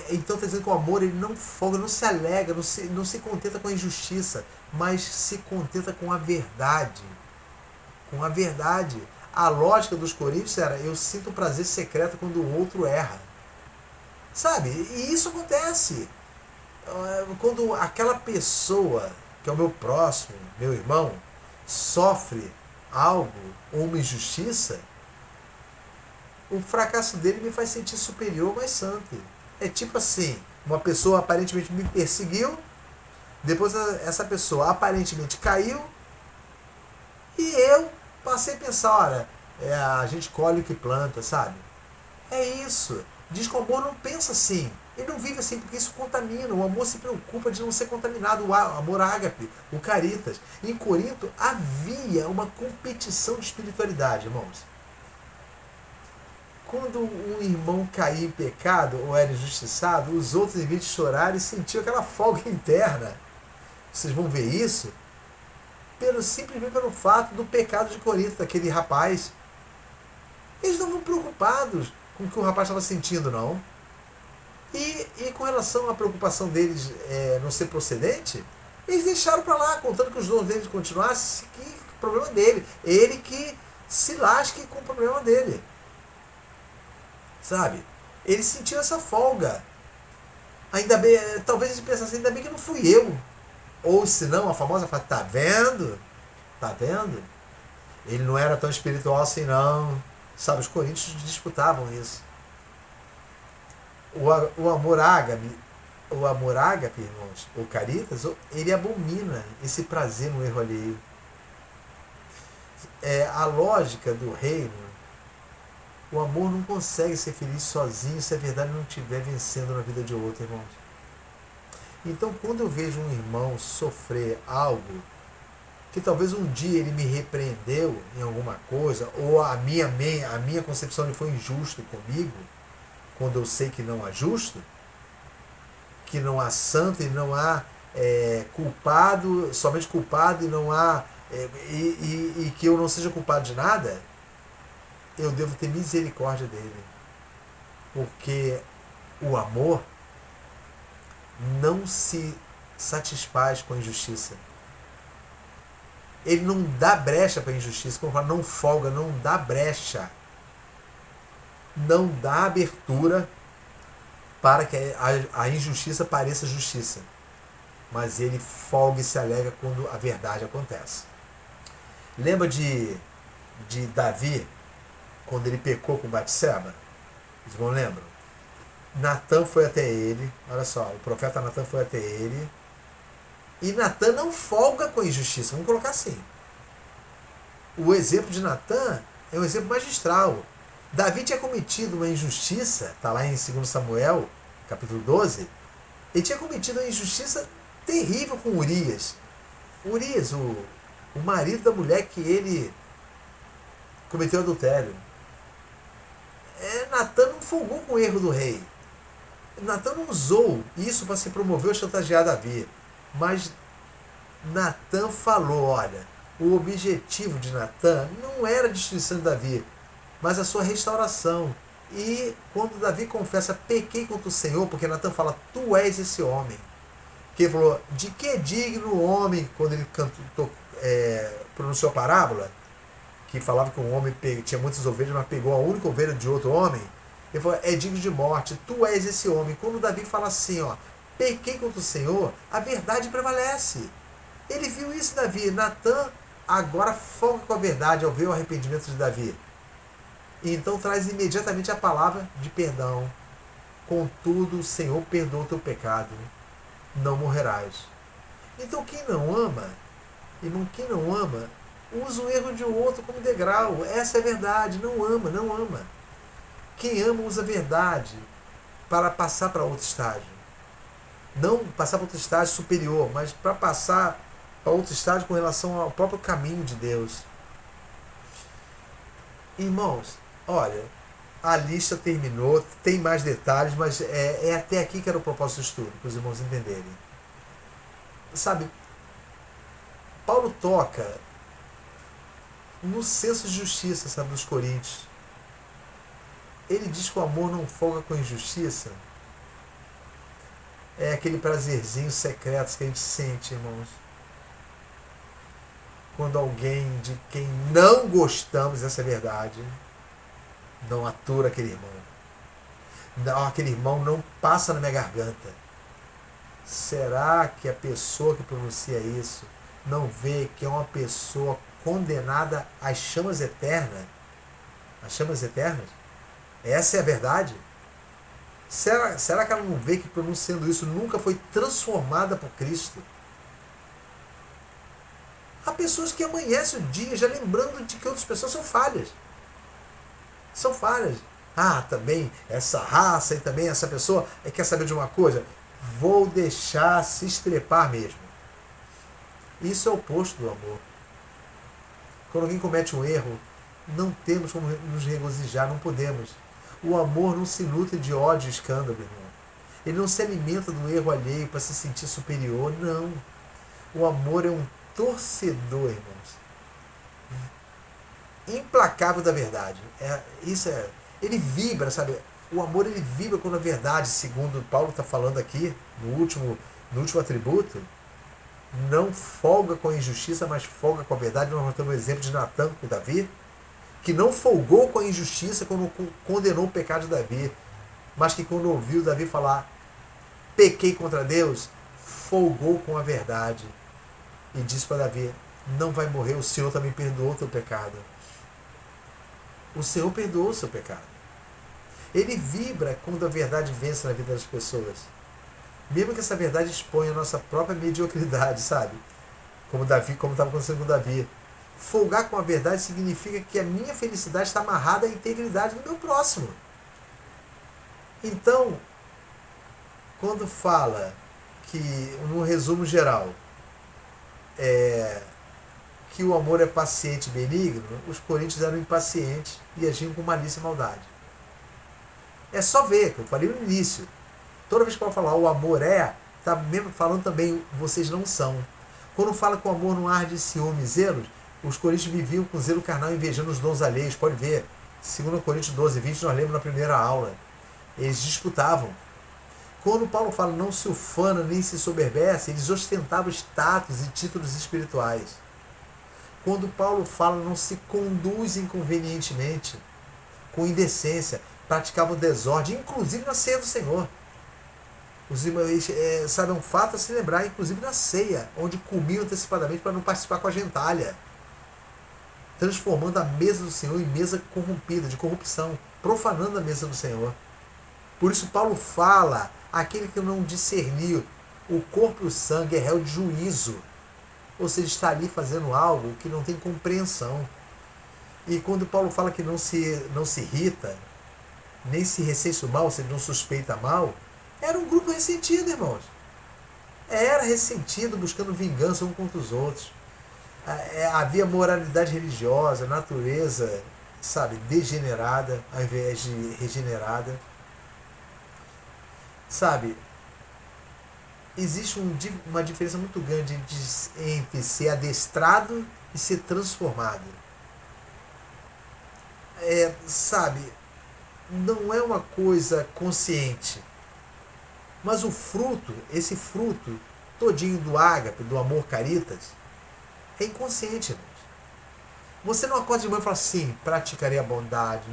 Então está dizendo que o amor ele não folga, não se alega, não se contenta com a injustiça, mas se contenta com a verdade. Com a verdade. A lógica dos coríntios era: eu sinto um prazer secreto quando o outro erra. Sabe? E isso acontece. Quando aquela pessoa, que é o meu próximo, meu irmão, sofre algo ou uma injustiça, o fracasso dele me faz sentir superior, mais santo. É tipo assim: uma pessoa aparentemente me perseguiu, depois essa pessoa aparentemente caiu, e eu passei a pensar: olha, a gente colhe o que planta, sabe? É isso. Diz que o amor não pensa assim. Ele não vive assim porque isso contamina. O amor se preocupa de não ser contaminado. O amor ágape, o caritas. Em Corinto havia uma competição de espiritualidade, irmãos. Quando um irmão caía em pecado ou era injustiçado, os outros, em vez de chorar, sentiam aquela folga interna. Vocês vão ver isso simplesmente pelo fato do pecado de Corinto, daquele rapaz. Eles não estavam preocupados com o que o rapaz estava sentindo, não. E com relação à preocupação deles não ser procedente, eles deixaram para lá, contando que os dons deles continuassem, que problema dele. Ele que se lasque com o problema dele. Sabe? Ele sentiu essa folga. Ainda bem, talvez eles pensassem: ainda bem que não fui eu. Ou se não, a famosa frase: tá vendo? Tá vendo? Ele não era tão espiritual assim, não. Sabe, os coríntios disputavam isso. O amor ágape, irmãos, o caritas, ele abomina esse prazer no erro alheio. A lógica do reino, o amor não consegue ser feliz sozinho se a verdade não estiver vencendo na vida de outro, irmãos. Então, quando eu vejo um irmão sofrer algo que talvez um dia ele me repreendeu em alguma coisa, ou a minha concepção ele foi injusto comigo, quando eu sei que não há justo, que não há santo e não há culpado, somente culpado, e não há e que eu não seja culpado de nada, eu devo ter misericórdia dele. Porque o amor não se satisfaz com a injustiça. Ele não dá brecha para a injustiça, como fala, não folga, não dá brecha. Não dá abertura para que a injustiça pareça justiça. Mas ele folga e se alegra quando a verdade acontece. Lembra de Davi, quando ele pecou com Batseba? Vocês não lembram? Natan foi até ele, olha só, o profeta Natan foi até ele, e Natan não folga com a injustiça, vamos colocar assim. O exemplo de Natan é um exemplo magistral. Davi tinha cometido uma injustiça, está lá em 2 Samuel, capítulo 12, ele tinha cometido uma injustiça terrível com Urias. Urias, o marido da mulher que ele cometeu adultério. Natan não folgou com o erro do rei. Natan não usou isso para se promover ou chantagear Davi. Mas Natan falou: olha, o objetivo de Natan não era a destruição de Davi, mas a sua restauração. E quando Davi confessa: pequei contra o Senhor, porque Natan fala: tu és esse homem. Que ele falou: de que é digno o homem, quando ele pronunciou a parábola, que falava que um homem tinha muitas ovelhas, mas pegou a única ovelha de outro homem. Ele falou: é digno de morte, tu és esse homem. Quando Davi fala assim, ó, pequei contra o Senhor, a verdade prevalece. Ele viu isso, Davi. Natan agora folga com a verdade ao ver o arrependimento de Davi. E então traz imediatamente a palavra de perdão. Contudo, o Senhor perdoa o teu pecado, não morrerás. Então quem não ama, irmão, quem não ama, usa o erro de outro como degrau. Essa é a verdade. Não ama, não ama. Quem ama usa a verdade para passar para outro estágio. Não passar para outro estágio superior, mas para passar para outro estágio com relação ao próprio caminho de Deus. Irmãos, olha, a lista terminou, tem mais detalhes, mas é até aqui que era o propósito do estudo, para os irmãos entenderem. Sabe, Paulo toca no senso de justiça, sabe, dos coríntios. Ele diz que o amor não folga com a injustiça, é aquele prazerzinho secreto que a gente sente, irmãos. Quando alguém de quem não gostamos, essa é a verdade, não atura aquele irmão. Não, aquele irmão não passa na minha garganta. Será que a pessoa que pronuncia isso não vê que é uma pessoa condenada às chamas eternas? As chamas eternas? Essa é a verdade? Será que ela não vê que pronunciando isso nunca foi transformada por Cristo? Há pessoas que amanhecem o dia já lembrando de que outras pessoas são falhas. São falhas. Ah, também essa raça e também essa pessoa quer saber de uma coisa? Vou deixar se estrepar mesmo. Isso é o oposto do amor. Quando alguém comete um erro, não temos como nos regozijar, não podemos. O amor não se nutre de ódio e escândalo, irmão. Ele não se alimenta do erro alheio para se sentir superior, não. O amor é um torcedor, irmãos. Implacável da verdade. Ele vibra, sabe? O amor ele vibra quando a verdade, segundo Paulo está falando aqui, no último atributo, não folga com a injustiça, mas folga com a verdade. Nós temos o exemplo de Natan com Davi, que não folgou com a injustiça quando condenou o pecado de Davi, mas que quando ouviu Davi falar, pequei contra Deus, folgou com a verdade e disse para Davi, não vai morrer, o Senhor também perdoou o teu pecado. O Senhor perdoou o seu pecado. Ele vibra quando a verdade vence na vida das pessoas. Mesmo que essa verdade exponha a nossa própria mediocridade, sabe? Como estava acontecendo com Davi. Folgar com a verdade significa que a minha felicidade está amarrada à integridade do meu próximo. Então, quando fala que, no resumo geral, que o amor é paciente e benigno, os coríntios eram impacientes e agiam com malícia e maldade. É só ver, que eu falei no início. Toda vez que eu falar o amor está mesmo falando também vocês não são. Quando fala que o amor não arde ciúme e zelos, os coríntios viviam com zelo carnal invejando os dons alheios. Pode ver, 2 Coríntios 12:20, nós lemos na primeira aula. Eles disputavam. Quando Paulo fala não se ufana nem se soberbece, eles ostentavam status e títulos espirituais. Quando Paulo fala não se conduz inconvenientemente, com indecência, praticavam desordem, inclusive na ceia do Senhor. Os irmãos, sabe, é um fato a se lembrar, inclusive na ceia, onde comiam antecipadamente para não participar com a gentalha, transformando a mesa do Senhor em mesa corrompida, de corrupção, profanando a mesa do Senhor. Por isso Paulo fala, aquele que não discerniu o corpo e o sangue é réu de juízo. Ou seja, está ali fazendo algo que não tem compreensão. E quando Paulo fala que não se irrita, nem se receita mal, ou seja, não suspeita mal, era um grupo ressentido, irmãos. Era ressentido, buscando vingança um contra os outros. Havia moralidade religiosa, natureza, sabe, degenerada, ao invés de regenerada. Sabe, existe uma diferença muito grande entre ser adestrado e ser transformado. Sabe, não é uma coisa consciente. Mas o fruto, esse fruto todinho do ágape, do amor caritas, é inconsciente, irmãos. Você não acorda de manhã e fala assim, praticarei a bondade,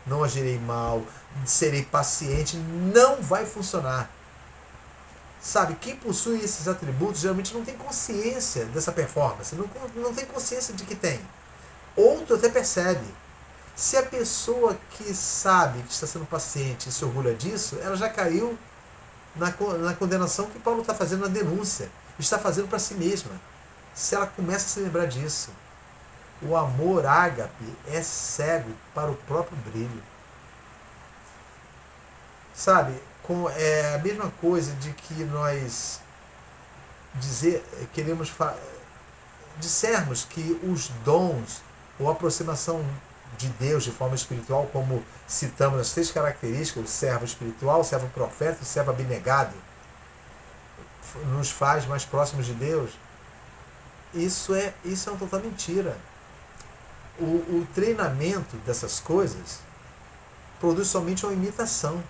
não agirei mal, serei paciente. Não vai funcionar. Sabe, quem possui esses atributos geralmente não tem consciência dessa performance, não tem consciência de que tem. Outro até percebe. Se a pessoa que sabe que está sendo paciente e se orgulha disso, ela já caiu na condenação que Paulo está fazendo na denúncia. Está fazendo para si mesma. Se ela começa a se lembrar disso. O amor ágape é cego para o próprio brilho. Sabe, é a mesma coisa de que nós dissermos que os dons ou aproximação de Deus de forma espiritual, como citamos as 3 características, o servo espiritual, o servo profeta, o servo abnegado, nos faz mais próximos de Deus. Isso é uma total mentira. O treinamento dessas coisas produz somente uma imitação.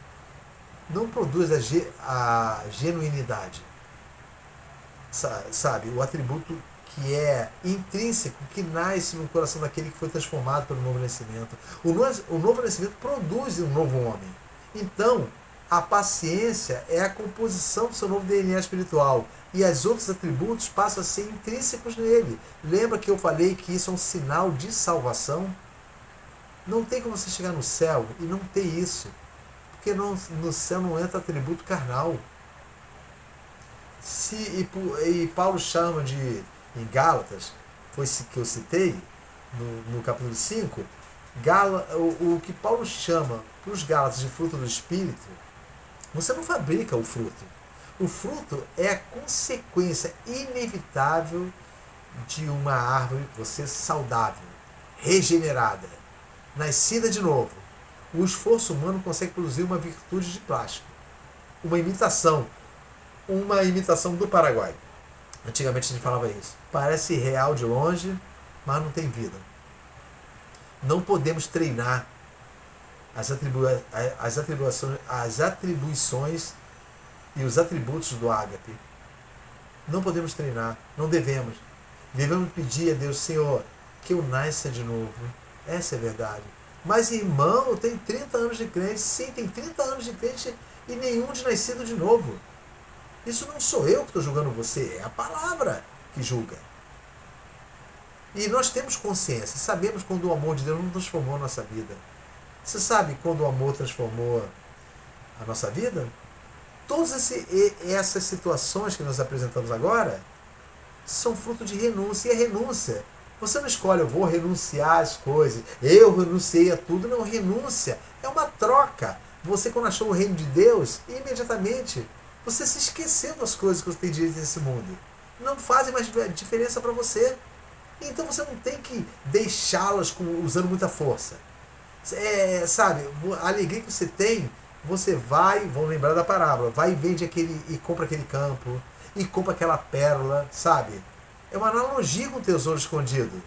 não produz a genuinidade. Sabe, o atributo que é intrínseco, que nasce no coração daquele que foi transformado pelo novo nascimento. O novo nascimento produz um novo homem. Então, a paciência é a composição do seu novo DNA espiritual. E os outros atributos passam a ser intrínsecos nele. Lembra que eu falei que isso é um sinal de salvação? Não tem como você chegar no céu e não ter isso. Porque no céu não entra atributo carnal. E Paulo chama de, em Gálatas, foi esse que eu citei, no capítulo 5, o que Paulo chama para os Gálatas de fruto do Espírito, você não fabrica o fruto. O fruto é a consequência inevitável de uma árvore você saudável, regenerada, nascida de novo. O esforço humano consegue produzir uma virtude de plástico, uma imitação do Paraguai. Antigamente a gente falava isso. Parece real de longe, mas não tem vida. Não podemos treinar as atribuições e os atributos do ágape. Não podemos treinar, não devemos. Devemos pedir a Deus, Senhor, que eu nasça de novo. Essa é a verdade. Mas, irmão, eu tenho 30 anos de crente. Sim, tem 30 anos de crente e nenhum de nascido de novo. Isso não sou eu que estou julgando você, é a palavra que julga. E nós temos consciência, sabemos quando o amor de Deus não transformou a nossa vida. Você sabe quando o amor transformou a nossa vida? Todas essas situações que nós apresentamos agora são fruto de renúncia. E a renúncia, você não escolhe, eu vou renunciar às coisas, eu renunciei a tudo. Não, renúncia é uma troca. Você, quando achou o reino de Deus, imediatamente você se esqueceu das coisas que você tem direito nesse mundo. Não fazem mais diferença para você. Então você não tem que deixá-las usando muita força. Sabe, a alegria que você tem, você vai, vão lembrar da parábola, vai e vende e compra aquele campo, e compra aquela pérola, sabe? É uma analogia com o tesouro escondido.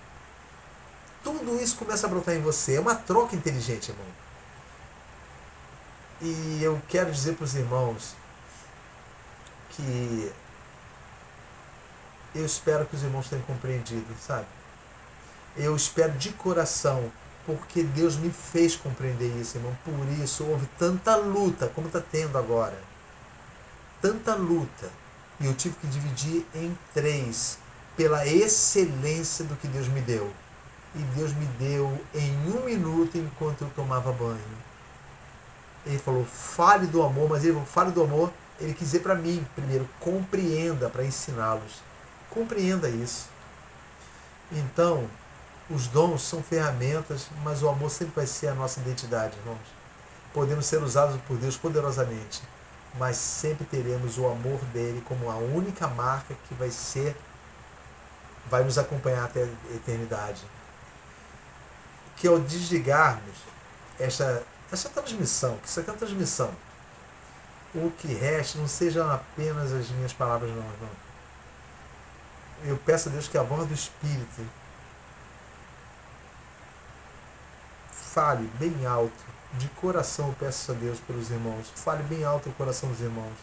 Tudo isso começa a brotar em você. É uma troca inteligente, irmão. E eu quero dizer para os irmãos que eu espero que os irmãos tenham compreendido, sabe? Eu espero de coração, porque Deus me fez compreender isso, irmão. Por isso houve tanta luta, como está tendo agora. Tanta luta. E eu tive que dividir em 3, pela excelência do que Deus me deu. E Deus me deu em 1 minuto enquanto eu tomava banho. Ele falou, fale do amor, mas ele falou, fale do amor. Ele quis dizer para mim, primeiro, compreenda, para ensiná-los. Compreenda isso. Então, os dons são ferramentas, mas o amor sempre vai ser a nossa identidade, irmãos. Podemos ser usados por Deus poderosamente, mas sempre teremos o amor dele como a única marca que vai nos acompanhar até a eternidade. Que ao desligarmos essa transmissão, que isso aqui é uma transmissão, o que resta não sejam apenas as minhas palavras, não, irmão. Eu peço a Deus que a voz do Espírito fale bem alto, de coração eu peço a Deus pelos irmãos, fale bem alto o coração dos irmãos.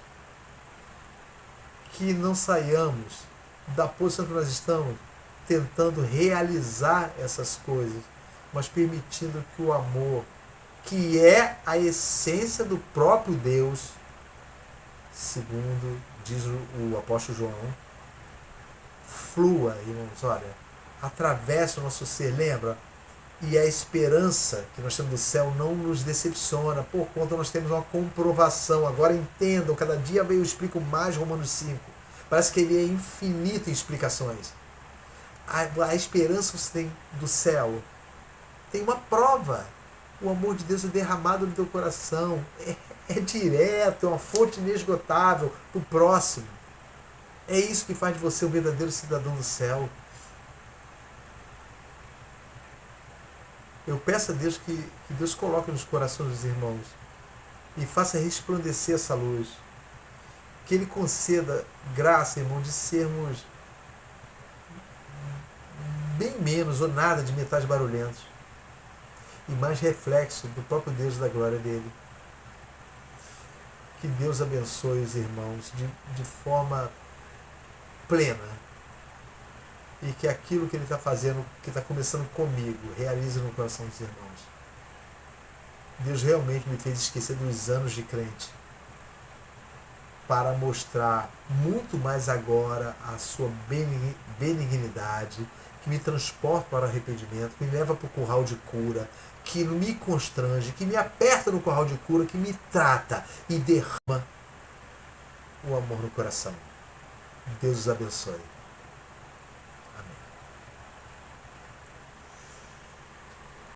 Que não saiamos da posição que nós estamos, tentando realizar essas coisas, mas permitindo que o amor, que é a essência do próprio Deus, segundo diz o apóstolo João, flua, irmãos, olha, atravessa o nosso ser, lembra? E a esperança que nós temos do céu não nos decepciona, por conta nós temos uma comprovação. Agora entendam, cada dia eu explico mais Romanos 5. Parece que ele é infinito em explicações. A esperança que você tem do céu tem uma prova. O amor de Deus é derramado no teu coração. É direto, é uma fonte inesgotável para o próximo. É isso que faz de você um verdadeiro cidadão do céu. Eu peço a Deus que Deus coloque nos corações dos irmãos e faça resplandecer essa luz. Que Ele conceda graça, irmão, de sermos bem menos ou nada de metade barulhentos e mais reflexo do próprio Deus e da glória dele. Que Deus abençoe os irmãos de forma plena. E que aquilo que Ele está fazendo, que está começando comigo, realize no coração dos irmãos. Deus realmente me fez esquecer dos anos de crente para mostrar muito mais agora a sua benignidade, que me transporta para o arrependimento, que me leva para o curral de cura, que me constrange, que me aperta no curral de cura, que me trata e derrama o amor no coração. Deus os abençoe.